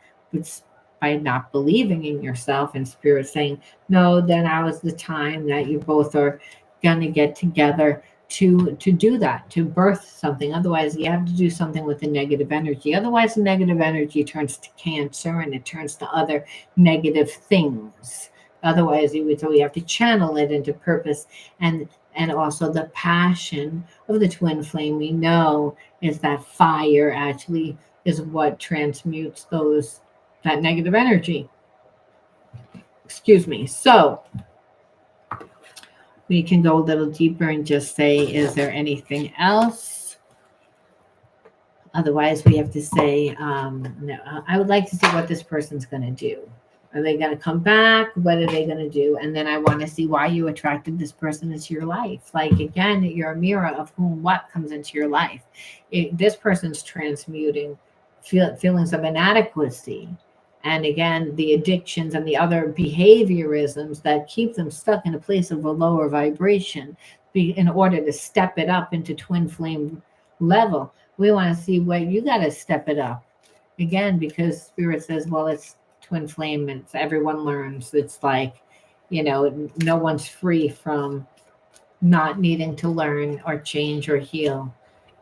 by not believing in yourself. And Spirit saying, no, then now is the time that you both are going to get together to do that, to birth something. Otherwise, you have to do something with the negative energy. Otherwise, the negative energy turns to Cancer and it turns to other negative things. Otherwise, so we have to channel it into purpose, and also the passion of the twin flame. We know is that fire actually is what transmutes that negative energy. Excuse me. So we can go a little deeper and just say, is there anything else? Otherwise, we have to say, no, I would like to see what this person's going to do. Are they going to come back? What are they going to do? And then I want to see why you attracted this person into your life. Like, again, you're a mirror of whom what comes into your life. This person's transmuting feelings of inadequacy. And again, the addictions and the other behaviorisms that keep them stuck in a place of a lower vibration in order to step it up into twin flame level. We want to see what you got to step it up. Again, because Spirit says, well, it's twin flame, it's everyone learns. It's like, no one's free from not needing to learn or change or heal.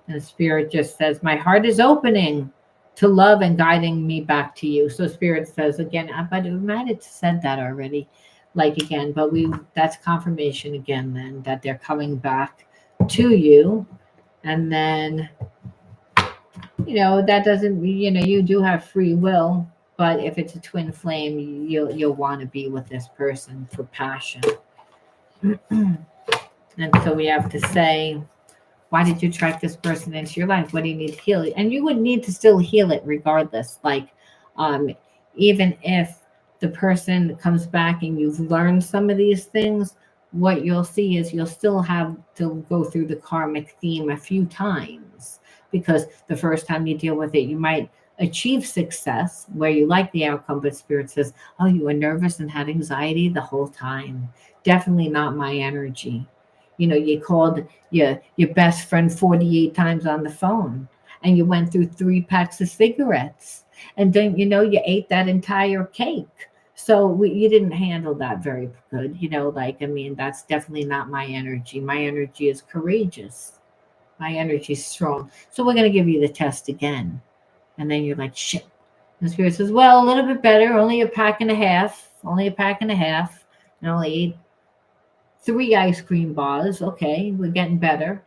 And Spirit just says, my heart is opening to love and guiding me back to you. So Spirit says again, but we might have said that already, like again, but that's confirmation again then that they're coming back to you. And then, that doesn't, you do have free will, but if it's a twin flame, you'll want to be with this person for passion. And so we have to say, why did you attract this person into your life? What do you need to heal? And you would need to still heal it regardless. Like, even if the person comes back and you've learned some of these things, what you'll see is you'll still have to go through the karmic theme a few times. because the first time you deal with it, you might achieve success where you like the outcome, but spirit says, oh, you were nervous and had anxiety the whole time. Definitely not my energy. You called your best friend 48 times on the phone, and you went through 3 packs of cigarettes, and then you ate that entire cake. So you didn't handle that very good. That's definitely not my energy. My energy is courageous. My energy is strong. So we're going to give you the test again. And then you're like, shit. And the spirit says, well, a little bit better. Only a pack and a half. Only a pack and a half. And only ate 3 ice cream bars. Okay, we're getting better.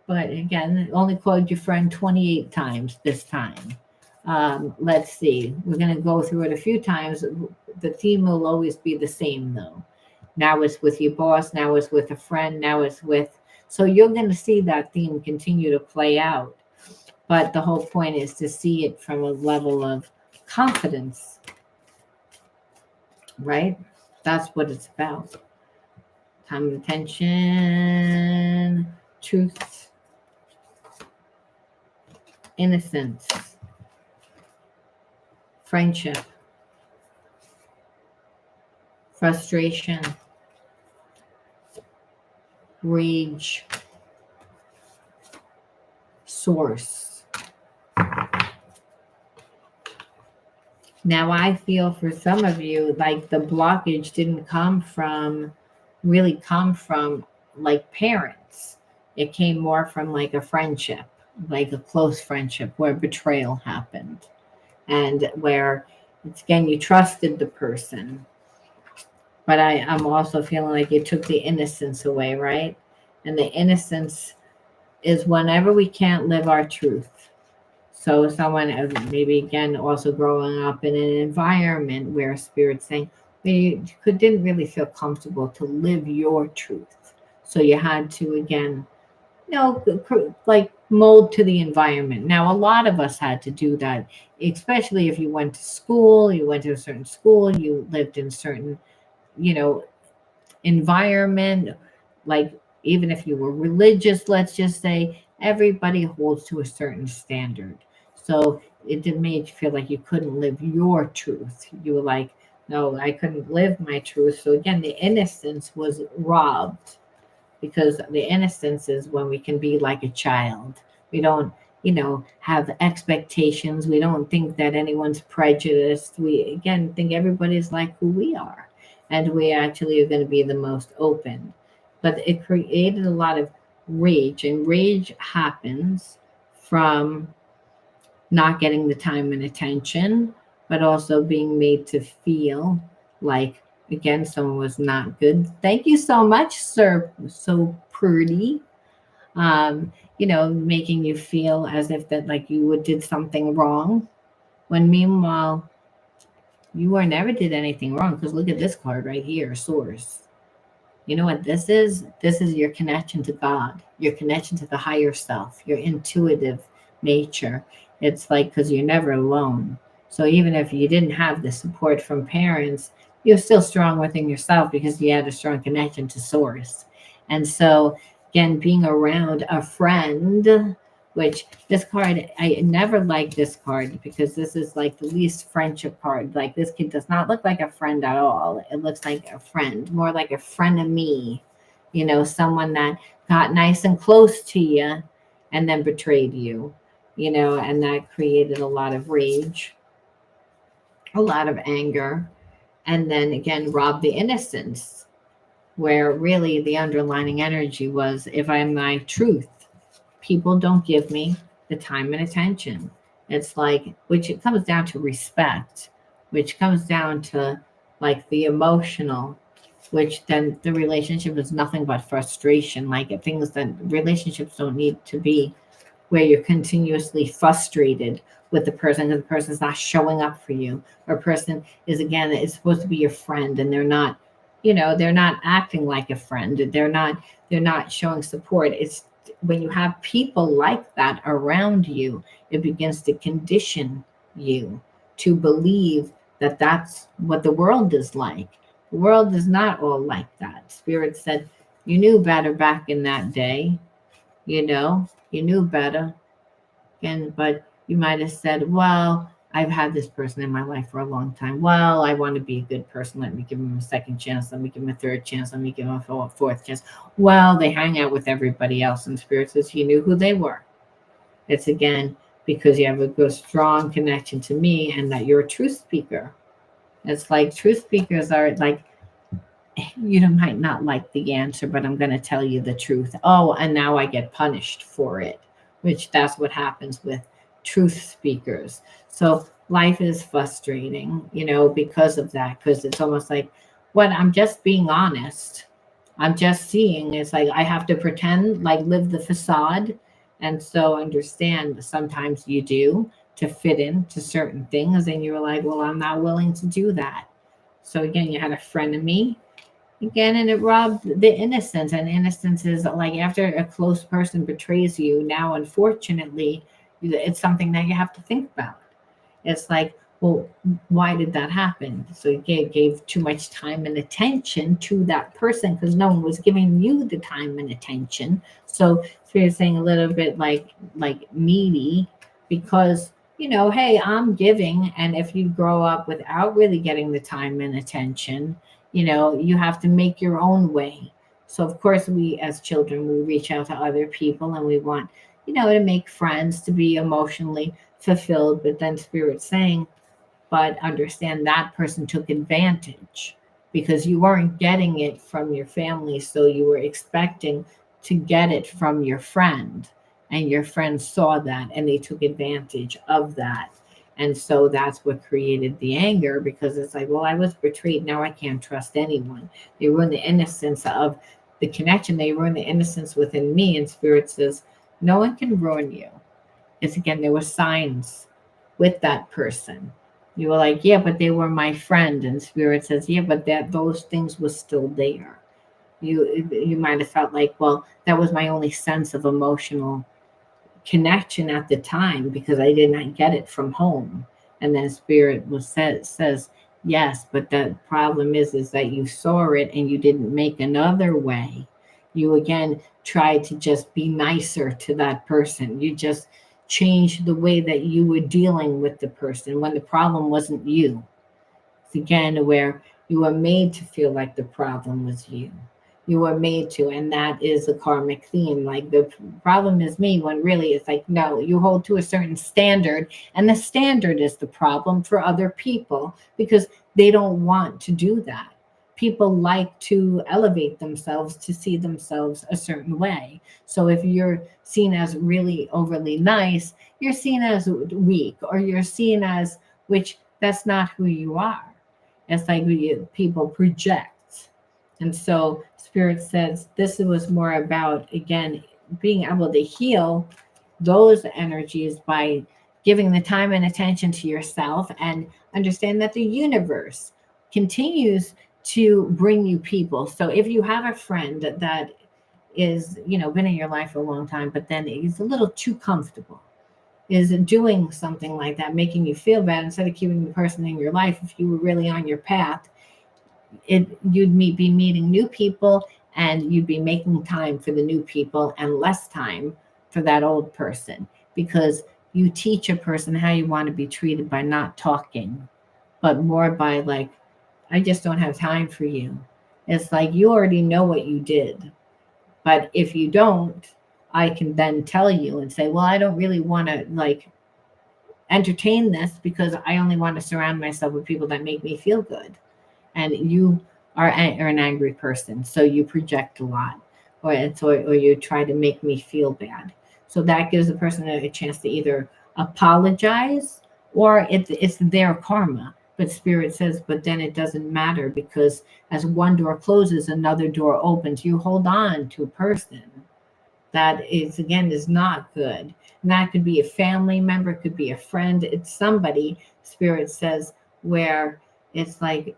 But again, only called your friend 28 times this time. Let's see. We're going to go through it a few times. The theme will always be the same, though. Now it's with your boss. Now it's with a friend. Now it's with. So you're going to see that theme continue to play out. But the whole point is to see it from a level of confidence, right? That's what it's about. Time and attention, truth, innocence, friendship, frustration, rage, source. Now, I feel for some of you, like the blockage didn't really come from like parents. It came more from like a friendship, like a close friendship where betrayal happened, and where it's again, you trusted the person. But I'm also feeling like it took the innocence away, right? And the innocence is whenever we can't live our truth. So someone maybe again also growing up in an environment where spirit's saying you didn't really feel comfortable to live your truth. So you had to again, like mold to the environment. Now a lot of us had to do that, especially if you went to school, you went to a certain school, you lived in certain, environment, like even if you were religious, let's just say, everybody holds to a certain standard. So it did make you feel like you couldn't live your truth. You were like, no, I couldn't live my truth. So again, the innocence was robbed, because the innocence is when we can be like a child. We don't, have expectations. We don't think that anyone's prejudiced. We again think everybody's like who we are, and we actually are going to be the most open. But it created a lot of rage, and rage happens from not getting the time and attention, but also being made to feel like, again, someone was not good. Thank you so much, sir. So pretty. Making you feel as if that like you did something wrong, when meanwhile you were never did anything wrong. Because look at this card right here, source. You know what this is? This is your connection to God, your connection to the higher self, your intuitive nature. It's like, because you're never alone. So even if you didn't have the support from parents, you're still strong within yourself because you had a strong connection to source. And so again, being around a friend, which this card, I never liked this card because this is like the least friendship card. Like this kid does not look like a friend at all. It looks like a friend, more like a frenemy, someone that got nice and close to you and then betrayed you, and that created a lot of rage, a lot of anger, and then again, robbed the innocence, where really the underlining energy was, if I'm my truth, people don't give me the time and attention. It's like, which it comes down to respect, which comes down to like the emotional, which then the relationship is nothing but frustration. Like things that relationships don't need to be where you're continuously frustrated with the person because the person's not showing up for you, or a person is supposed to be your friend and they're not, they're not acting like a friend. They're not showing support. It's when you have people like that around you, it begins to condition you to believe that that's what the world is like. The world is not all like that. Spirit said, you knew better back in that day. You knew better. Again, but you might have said, well, I've had this person in my life for a long time. Well, I want to be a good person. Let me give them a second chance. Let me give them a third chance. Let me give them a fourth chance. Well, they hang out with everybody else. And Spirit says, you knew who they were. It's again because you have a good, strong connection to me and that you're a truth speaker. It's like truth speakers are like, you might not like the answer, but I'm going to tell you the truth. Oh, and now I get punished for it, which that's what happens with truth speakers. So life is frustrating, because of that, because it's almost like, what, I'm just being honest. I'm just seeing. It's like I have to pretend, like live the facade. And so understand sometimes you do to fit into certain things, and you're like, well, I'm not willing to do that. So again, you had a frenemy again, and it robbed the innocence. And innocence is like after a close person betrays you, now unfortunately, it's something that you have to think about. It's like, well, why did that happen? So you gave too much time and attention to that person because no one was giving you the time and attention. So Spirit's saying a little bit like needy, because hey, I'm giving, and if you grow up without really getting the time and attention, you have to make your own way. So of course, we as children, we reach out to other people and we want, to make friends, to be emotionally fulfilled. But then Spirit's saying, but understand that person took advantage because you weren't getting it from your family. So you were expecting to get it from your friend, and your friend saw that and they took advantage of that. And so that's what created the anger, because it's like, well, I was betrayed. Now I can't trust anyone. They ruined the innocence of the connection. They ruined the innocence within me. And Spirit says, no one can ruin you. It's again, there were signs with that person. You were like, yeah, but they were my friend. And Spirit says, yeah, but that those things were still there. You might have felt like, well, that was my only sense of emotional connection at the time because I did not get it from home. And then Spirit says, yes, but the problem is that you saw it and you didn't make another way. You again tried to just be nicer to that person. You just changed the way that you were dealing with the person when the problem wasn't you. It's again where you were made to feel like the problem was you. You were made to, and that is a karmic theme. Like the problem is me, when really it's like, no, you hold to a certain standard, and the standard is the problem for other people because they don't want to do that. People like to elevate themselves to see themselves a certain way. So if you're seen as really overly nice, you're seen as weak, or you're seen as, which that's not who you are. It's like people project. And so Spirit says this was more about, again, being able to heal those energies by giving the time and attention to yourself, and understand that the universe continues to bring you people. So if you have a friend that is, been in your life for a long time, but then is a little too comfortable, is doing something like that, making you feel bad, instead of keeping the person in your life, if you were really on your path, be meeting new people, and you'd be making time for the new people and less time for that old person, because you teach a person how you want to be treated by not talking, but more by like, I just don't have time for you. It's like you already know what you did, but if you don't, I can then tell you and say, well, I don't really want to like entertain this because I only want to surround myself with people that make me feel good. And you are an angry person, so you project a lot, or you try to make me feel bad. So that gives the person a chance to either apologize, or it's their karma. But Spirit says, but then it doesn't matter, because as one door closes, another door opens. You hold on to a person that is not good. And that could be a family member, it could be a friend, it's somebody, Spirit says, where it's like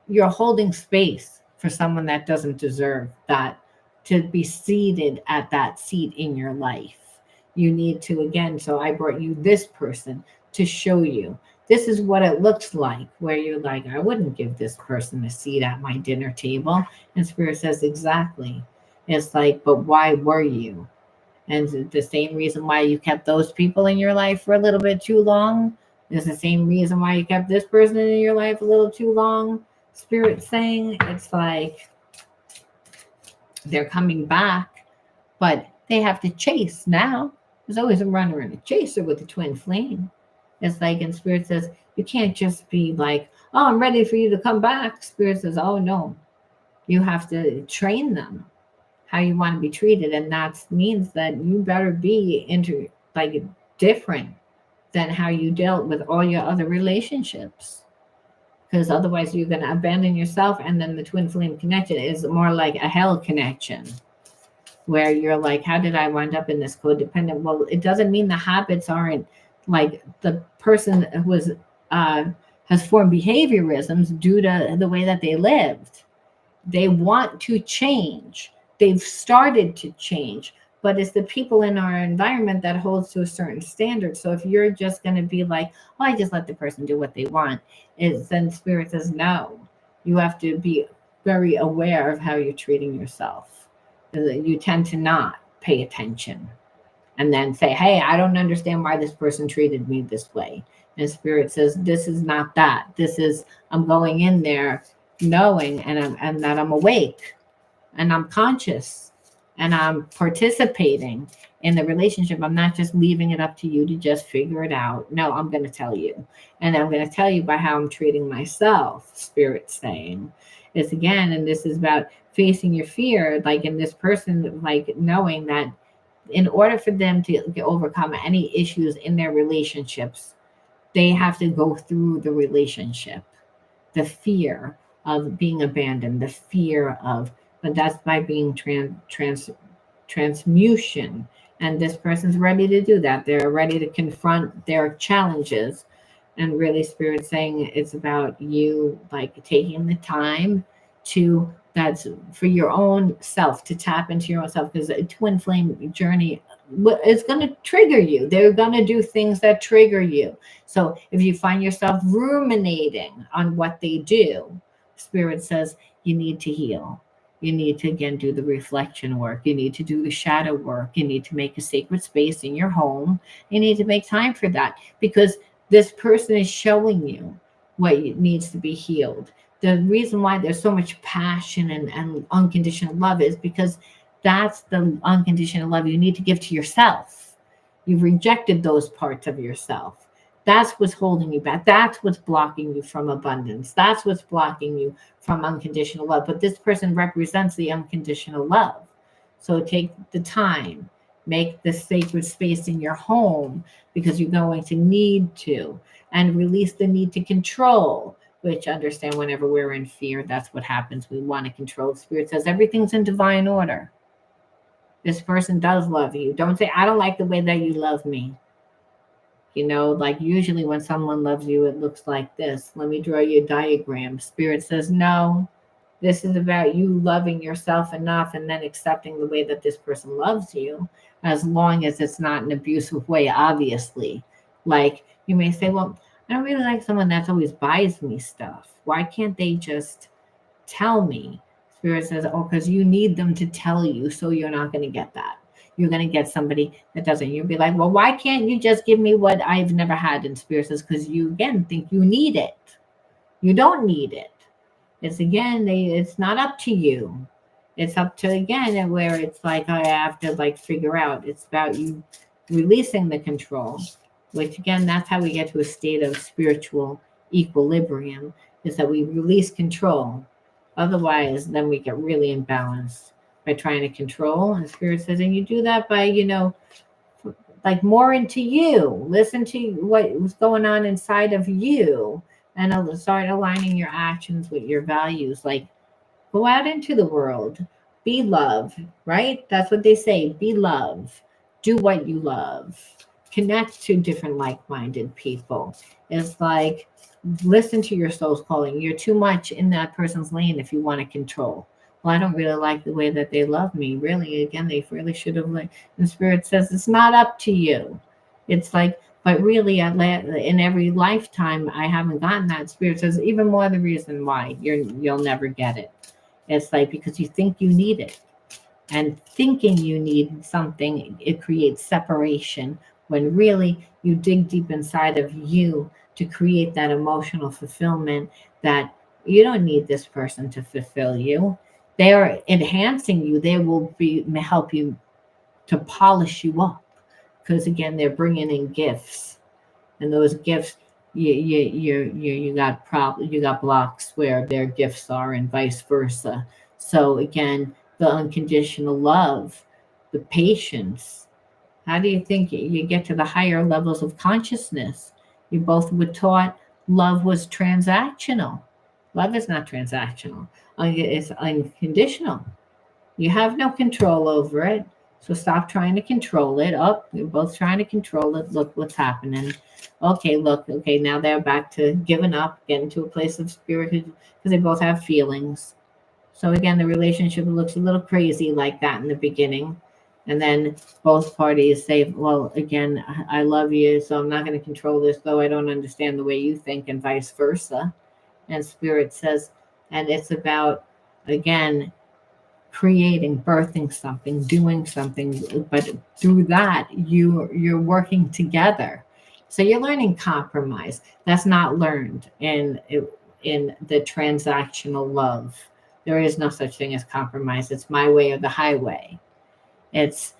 you're holding space for someone that doesn't deserve that, to be seated at that seat in your life. You need to, again, so I brought you this person to show you this is what it looks like, where you're like, I wouldn't give this person a seat at my dinner table. And Spirit says, exactly. It's like, but why were you? And the same reason why you kept those people in your life for a little bit too long is the same reason why you kept this person in your life a little too long. Spirit saying it's like they're coming back, but they have to chase now. There's always a runner and a chaser with the twin flame. It's like, and Spirit says, you can't just be like, oh, I'm ready for you to come back. Spirit says, oh, no, you have to train them how you want to be treated. And that means that you better be like different than how you dealt with all your other relationships. Because otherwise you're going to abandon yourself. And then the twin flame connection is more like a hell connection where you're like, how did I wind up in this codependent? Well, it doesn't mean the habits aren't like the person was has formed behaviorisms due to the way that they lived. They want to change. They've started to change, but it's the people in our environment that holds to a certain standard. So if you're just going to be like, oh, I just let the person do what they want, then Spirit says, no, you have to be very aware of how you're treating yourself. You tend to not pay attention and then say, hey, I don't understand why this person treated me this way. And Spirit says, this is not that. This is, I'm going in there knowing and that I'm awake and I'm conscious and I'm participating in the relationship. I'm not just leaving it up to you to just figure it out. No, I'm going to tell you. And I'm going to tell you by how I'm treating myself, Spirit saying. It's again, and this is about facing your fear, like in this person, like knowing that in order for them to overcome any issues in their relationships, they have to go through the relationship, the fear of being abandoned, the fear of, but that's by being transmutation. And this person's ready to do that. They're ready to confront their challenges. And really, Spirit saying it's about you like taking the time to, that's for your own self, to tap into your own self, because a twin flame journey is going to trigger you. They're going to do things that trigger you. So if you find yourself ruminating on what they do, Spirit says you need to heal. You need to, again, do the reflection work. You need to do the shadow work. You need to make a sacred space in your home. You need to make time for that because this person is showing you what needs to be healed. The reason why there's so much passion and unconditional love is because that's the unconditional love you need to give to yourself. You've rejected those parts of yourself. That's what's holding you back. That's what's blocking you from abundance. That's what's blocking you from unconditional love. But this person represents the unconditional love. So take the time, make the sacred space in your home because you're going to need to, and release the need to control, which understand whenever we're in fear, that's what happens. We want to control. Spirit says everything's in divine order. This person does love you. Don't say, I don't like the way that you love me. You know, like usually when someone loves you, it looks like this. Let me draw you a diagram. Spirit says, no, this is about you loving yourself enough and then accepting the way that this person loves you, as long as it's not an abusive way, obviously. Like you may say, well, I don't really like someone that's always buys me stuff. Why can't they just tell me? Spirit says, oh, because you need them to tell you, so you're not going to get that. You're going to get somebody that doesn't. You'll be like, well, why can't you just give me what I've never had? And Spirit says, because you, again, think you need it. You don't need it. It's, again, it's not up to you. It's up to, again, where it's like, I have to, like, figure out. It's about you releasing the control, which, again, that's how we get to a state of spiritual equilibrium, is that we release control. Otherwise, then we get really imbalanced by trying to control. And Spirit says, and you do that by, you know, like more into you. Listen to what's going on inside of you and start aligning your actions with your values. Like go out into the world, be love, right? That's what they say. Be love. Do what you love. Connect to different like-minded people. It's like, listen to your soul's calling. You're too much in that person's lane if you want to control. Well, I don't really like the way that they love me. Really, again, they really should have. And Spirit says it's not up to you. It's like, but really, in every lifetime, I haven't gotten that. Spirit says even more the reason why you'll never get it. It's like because you think you need it, and thinking you need something, it creates separation when really you dig deep inside of you to create that emotional fulfillment that you don't need this person to fulfill you. They are enhancing you. They will be help you to polish you up because again they're bringing in gifts, and those gifts you got you got blocks where their gifts are and vice versa. So again, the unconditional love, the patience, how do you think you get to the higher levels of consciousness? You both were taught love was transactional. Love is not transactional. It's unconditional. You have no control over it. So stop trying to control it. Oh, you're both trying to control it. Look what's happening. Okay, look. Okay, now they're back to giving up, getting to a place of spirit because they both have feelings. So again, the relationship looks a little crazy like that in the beginning. And then both parties say, well, again, I love you, so I'm not going to control this, though I don't understand the way you think, and vice versa. And spirit says, and it's about, again, creating, birthing something, doing something, but through that you're working together. So you're learning compromise. That's not learned in the transactional love. There is no such thing as compromise. It's my way or the highway. It's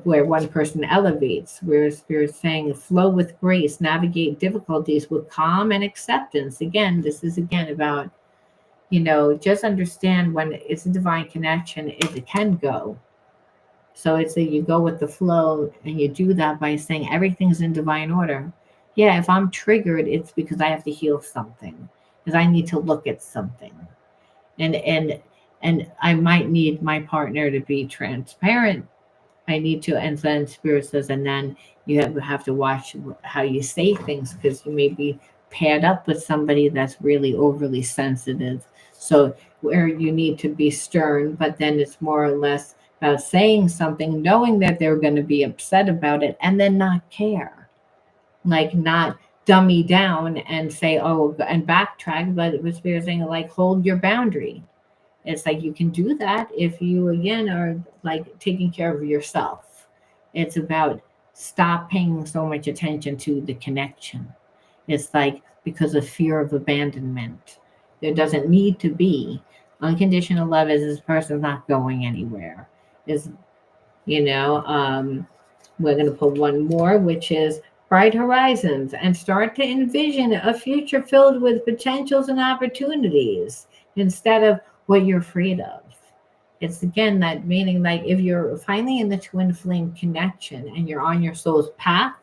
where one person elevates, where spirit's saying flow with grace, navigate difficulties with calm and acceptance. Again, this is again about just understand when it's a divine connection, it can go. So it's that you go with the flow and you do that by saying everything's in divine order. Yeah, if I'm triggered, it's because I have to heal something, because I need to look at something. And I might need my partner to be transparent. I need to, and then spirit says, and then you have to watch how you say things because you may be paired up with somebody that's really overly sensitive. So where you need to be stern, but then it's more or less about saying something, knowing that they're going to be upset about it, and then not care, like not dummy down and say, oh, and backtrack, but it was spirit saying like hold your boundary. It's like you can do that if you again are like taking care of yourself. It's about stop paying so much attention to the connection. It's like because of fear of abandonment. There doesn't need to be. Unconditional love is this person's not going anywhere. Is you know, we're going to put one more, which is bright horizons, and start to envision a future filled with potentials and opportunities instead of what you're afraid of. It's again that meaning like if you're finally in the twin flame connection and you're on your soul's path,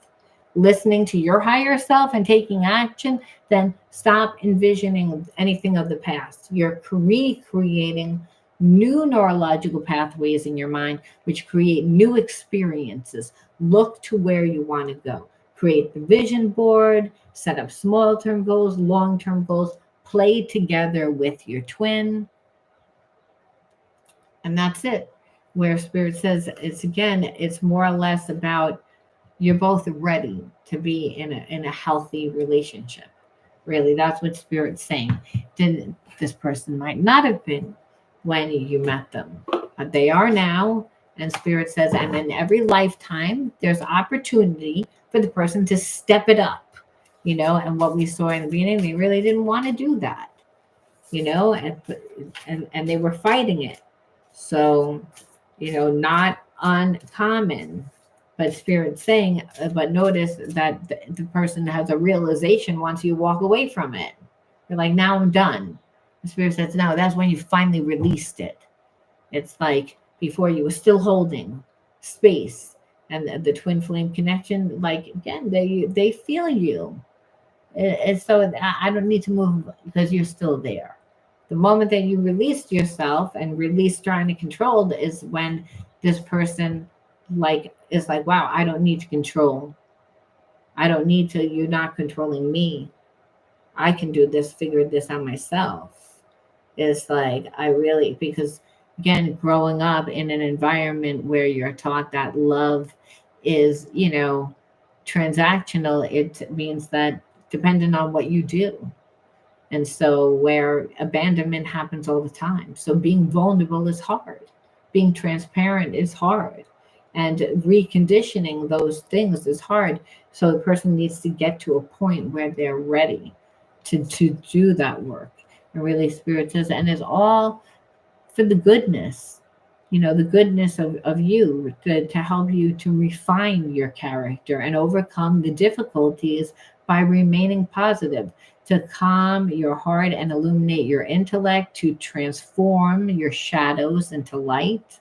listening to your higher self and taking action, then stop envisioning anything of the past. You're recreating new neurological pathways in your mind, which create new experiences. Look to where you want to go. Create the vision board, set up small term goals, long term goals, play together with your twin. And that's it. Where spirit says it's more or less about you're both ready to be in a healthy relationship. Really, that's what spirit's saying. Then this person might not have been when you met them, but they are now. And spirit says, and in every lifetime, there's opportunity for the person to step it up. And what we saw in the beginning, they really didn't want to do that. And they were fighting it. So, not uncommon. But spirit saying, but notice that the person has a realization once you walk away from it. You're like, now I'm done. The spirit says, no, that's when you finally released it. It's like before you were still holding space. And the twin flame connection, like again, they feel you. And so I don't need to move because you're still there. The moment that you released yourself and release trying to control is when this person is like, wow, I don't need to control. I don't need to, you're not controlling me. I can do this, figure this out myself. It's like, because again, growing up in an environment where you're taught that love is, transactional, it means that depending on what you do, And so, where abandonment happens all the time. So, being vulnerable is hard, being transparent is hard, and reconditioning those things is hard. So, the person needs to get to a point where they're ready to do that work. And really, Spirit says, and it's all for the goodness, the goodness of you, to help you to refine your character and overcome the difficulties by remaining positive, to calm your heart and illuminate your intellect, to transform your shadows into light,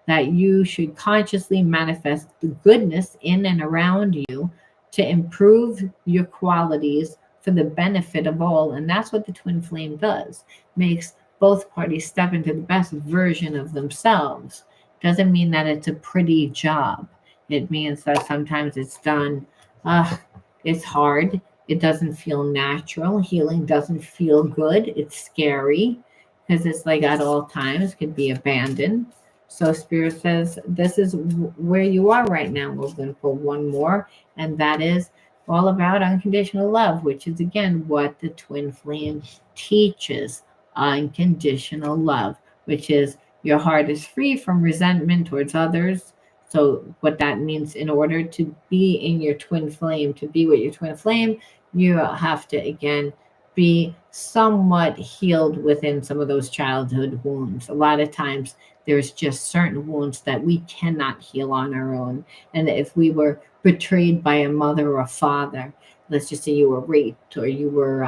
that you should consciously manifest the goodness in and around you to improve your qualities for the benefit of all. And that's what the twin flame does. Makes both parties step into the best version of themselves. Doesn't mean that it's a pretty job. It means that sometimes it's done, uh, it's hard. It doesn't feel natural. Healing doesn't feel good. It's scary because it's like at all times could be abandoned. So Spirit says, this is where you are right now. We're going to pull one more, and that is all about unconditional love, which is again what the twin flame teaches. Unconditional love, which is your heart is free from resentment towards others. So what that means, in order to be in your twin flame, to be with your twin flame, you have to again be somewhat healed within some of those childhood wounds. A lot of times there's just certain wounds that we cannot heal on our own. And if we were betrayed by a mother or a father, let's just say you were raped, or you were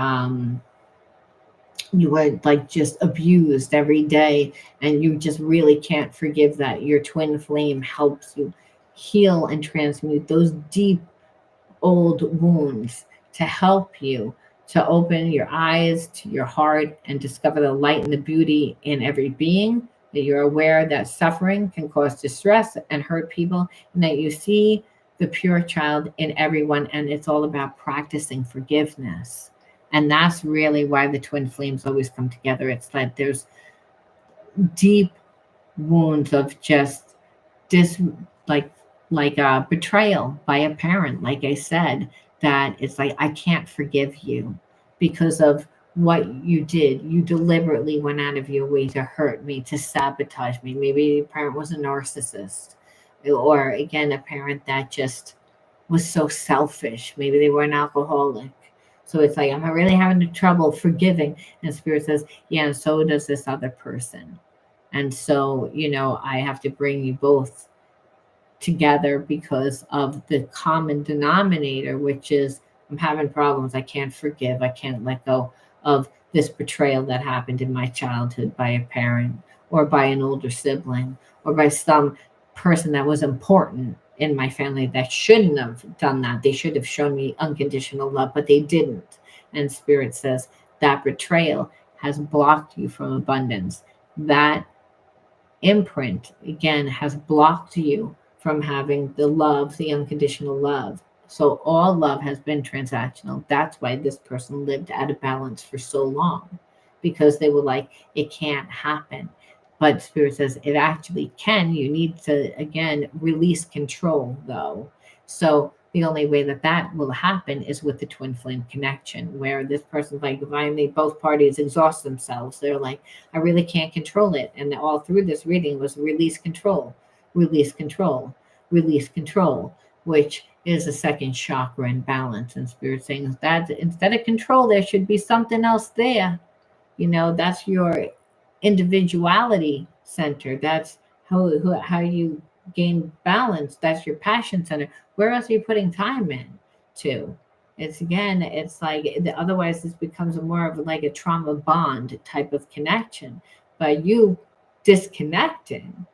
like just abused every day, and you just really can't forgive that, your twin flame helps you heal and transmute those deep old wounds to help you to open your eyes to your heart and discover the light and the beauty in every being, that you're aware that suffering can cause distress and hurt people, and that you see the pure child in everyone. And it's all about practicing forgiveness. And that's really why the twin flames always come together. It's like there's deep wounds of just dis like betrayal by a parent, like I said, that it's like I can't forgive you because of what you did. You deliberately went out of your way to hurt me, to sabotage me. Maybe the parent was a narcissist, or again a parent that just was so selfish. Maybe they were an alcoholic. So it's like I'm really having trouble forgiving. And Spirit says, yeah, and so does this other person. And so, I have to bring you both together because of the common denominator, which is I'm having problems. I can't forgive. I can't let go of this betrayal that happened in my childhood by a parent, or by an older sibling, or by some person that was important in my family that shouldn't have done that. They should have shown me unconditional love, but they didn't. And Spirit says that betrayal has blocked you from abundance. That imprint, again, has blocked you from having the love, the unconditional love. So all love has been transactional. That's why this person lived out of balance for so long, because they were like, it can't happen. But Spirit says it actually can. You need to, again, release control, though. So the only way that that will happen is with the twin flame connection, where this person's like, finally, both parties exhaust themselves. They're like, I really can't control it. And all through this reading was release control, release control, release control, which is a second chakra in balance. And Spirit saying that instead of control, there should be something else there. That's your individuality center. That's how you gain balance. That's your passion center. Where else are you putting time in to? It's like otherwise this becomes more of like a trauma bond type of connection. But you disconnecting,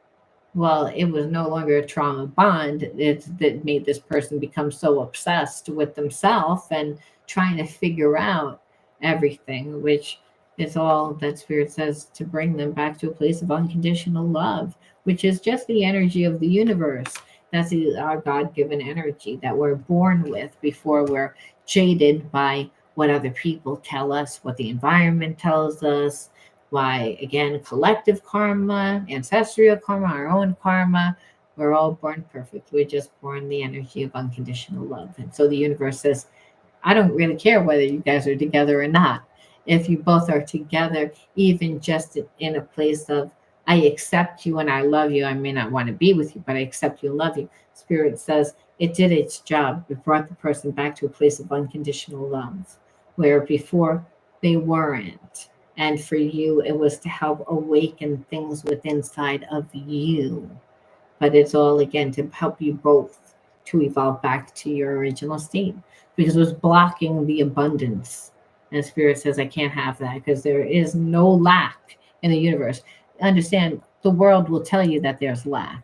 well, it was no longer a trauma bond. That made this person become so obsessed with themselves and trying to figure out everything, which is all that Spirit says, to bring them back to a place of unconditional love, which is just the energy of the universe. That's our God-given energy that we're born with before we're jaded by what other people tell us, what the environment tells us, why, again, collective karma, ancestral karma, our own karma. We're all born perfect. We're just born the energy of unconditional love. And so the universe says, I don't really care whether you guys are together or not. if you both are together, even just in a place of, I accept you and I love you. I may not want to be with you, but I accept you and love you. Spirit says it did its job. It brought the person back to a place of unconditional love, where before they weren't. And for you, it was to help awaken things within inside of you. But it's all again to help you both to evolve back to your original state, because it was blocking the abundance. And Spirit says, I can't have that because there is no lack in the universe. Understand, the world will tell you that there's lack.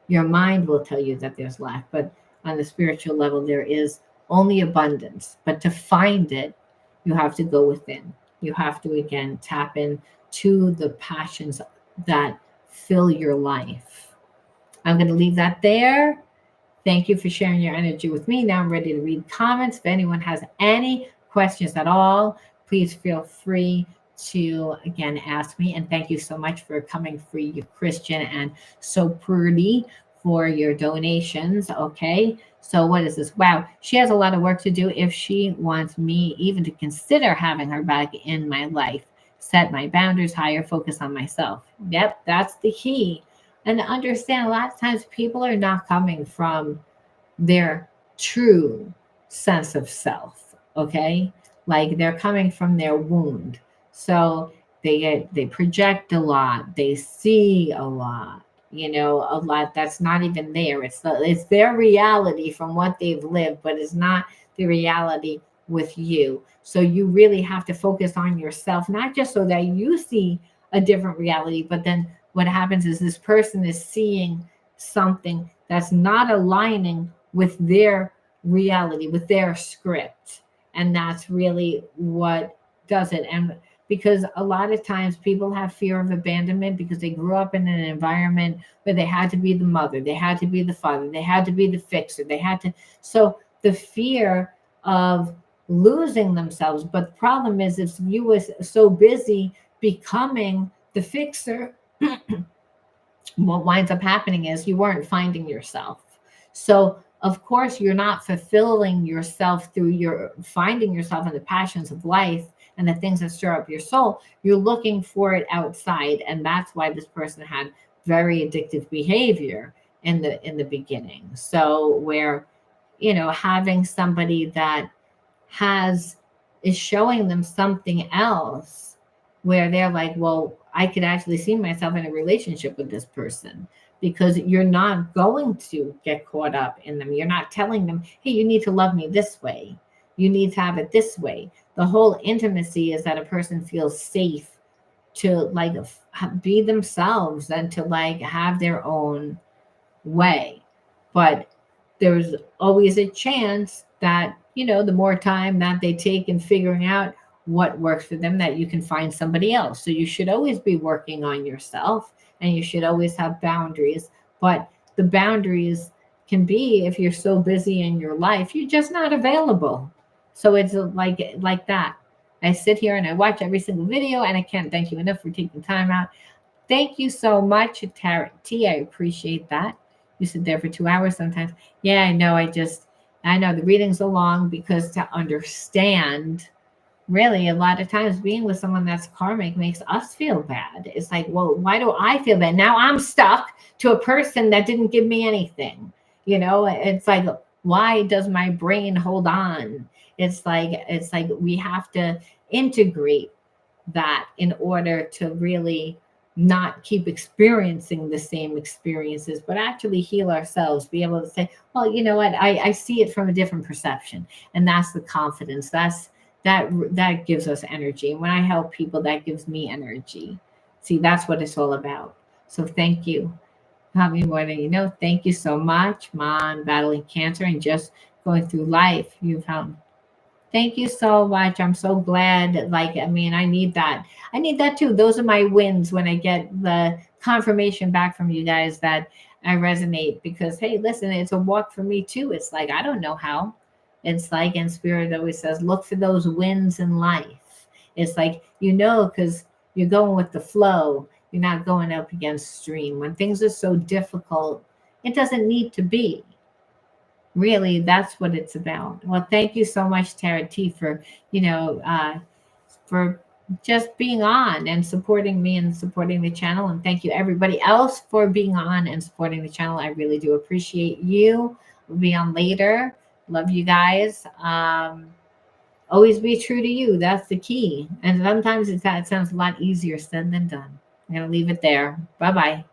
Your mind will tell you that there's lack, but on the spiritual level, there is only abundance. But to find it, you have to go within. You have to again tap in to the passions that fill your life. I'm going to leave that there. Thank you for sharing your energy with me. Now I'm ready to read comments. If anyone has any questions at all, please feel free to again ask me. And thank you so much for coming free, you Christian, and so pretty for your donations. Okay. So what is this? Wow. She has a lot of work to do if she wants me even to consider having her back in my life. Set my boundaries higher, focus on myself. Yep, that's the key. And understand a lot of times people are not coming from their true sense of self. Okay. Like they're coming from their wound. So they project a lot, they see a lot, a lot that's not even there. It's their reality from what they've lived, but it's not the reality with you. So you really have to focus on yourself, not just so that you see a different reality, but then what happens is this person is seeing something that's not aligning with their reality, with their script. And that's really what does it. And because a lot of times people have fear of abandonment because they grew up in an environment where they had to be the mother, they had to be the father, they had to be the fixer, so the fear of losing themselves. But the problem is, if you was so busy becoming the fixer, what winds up happening is you weren't finding yourself. So of course you're not fulfilling yourself through your finding yourself in the passions of life and the things that stir up your soul. You're looking for it outside, and that's why this person had very addictive behavior in the beginning. So where having somebody that has is showing them something else, where they're like, well, I could actually see myself in a relationship with this person, because you're not going to get caught up in them. You're not telling them, hey, you need to love me this way, you need to have it this way. The whole intimacy is that a person feels safe to like be themselves and to like have their own way. But there's always a chance that, the more time that they take in figuring out what works for them, that you can find somebody else. So you should always be working on yourself, and you should always have boundaries. But the boundaries can be, if you're so busy in your life, you're just not available. So it's like that. I sit here and I watch every single video, and I can't thank you enough for taking time out. Thank you so much, Tarot T. I appreciate that. You sit there for 2 hours sometimes. Yeah, I know the readings are long, because to understand, really, a lot of times being with someone that's karmic makes us feel bad. It's like, well, why do I feel bad? Now I'm stuck to a person that didn't give me anything. It's like, why does my brain hold on? It's like we have to integrate that in order to really not keep experiencing the same experiences, but actually heal ourselves, be able to say, well, you know what, I see it from a different perception. And that's the confidence. That gives us energy. And when I help people, that gives me energy. See, that's what it's all about. So thank you. Help me more than you know. Thank you so much, Mom, battling cancer and just going through life. You've helped. Thank you so much. I'm so glad. I need that. I need that too. Those are my wins when I get the confirmation back from you guys that I resonate, because, hey, listen, it's a walk for me too. It's like, I don't know how. It's like, and Spirit always says, look for those wins in life. It's like, because you're going with the flow. You're not going up against stream. When things are so difficult, it doesn't need to be. Really, that's what it's about. Well, thank you so much, Tara T, for for just being on and supporting me and supporting the channel. And thank you everybody else for being on and supporting the channel. I really do appreciate you. We'll be on later. Love you guys. Always be true to you. That's the key. And sometimes it sounds a lot easier said than done. I'm going to leave it there. Bye bye.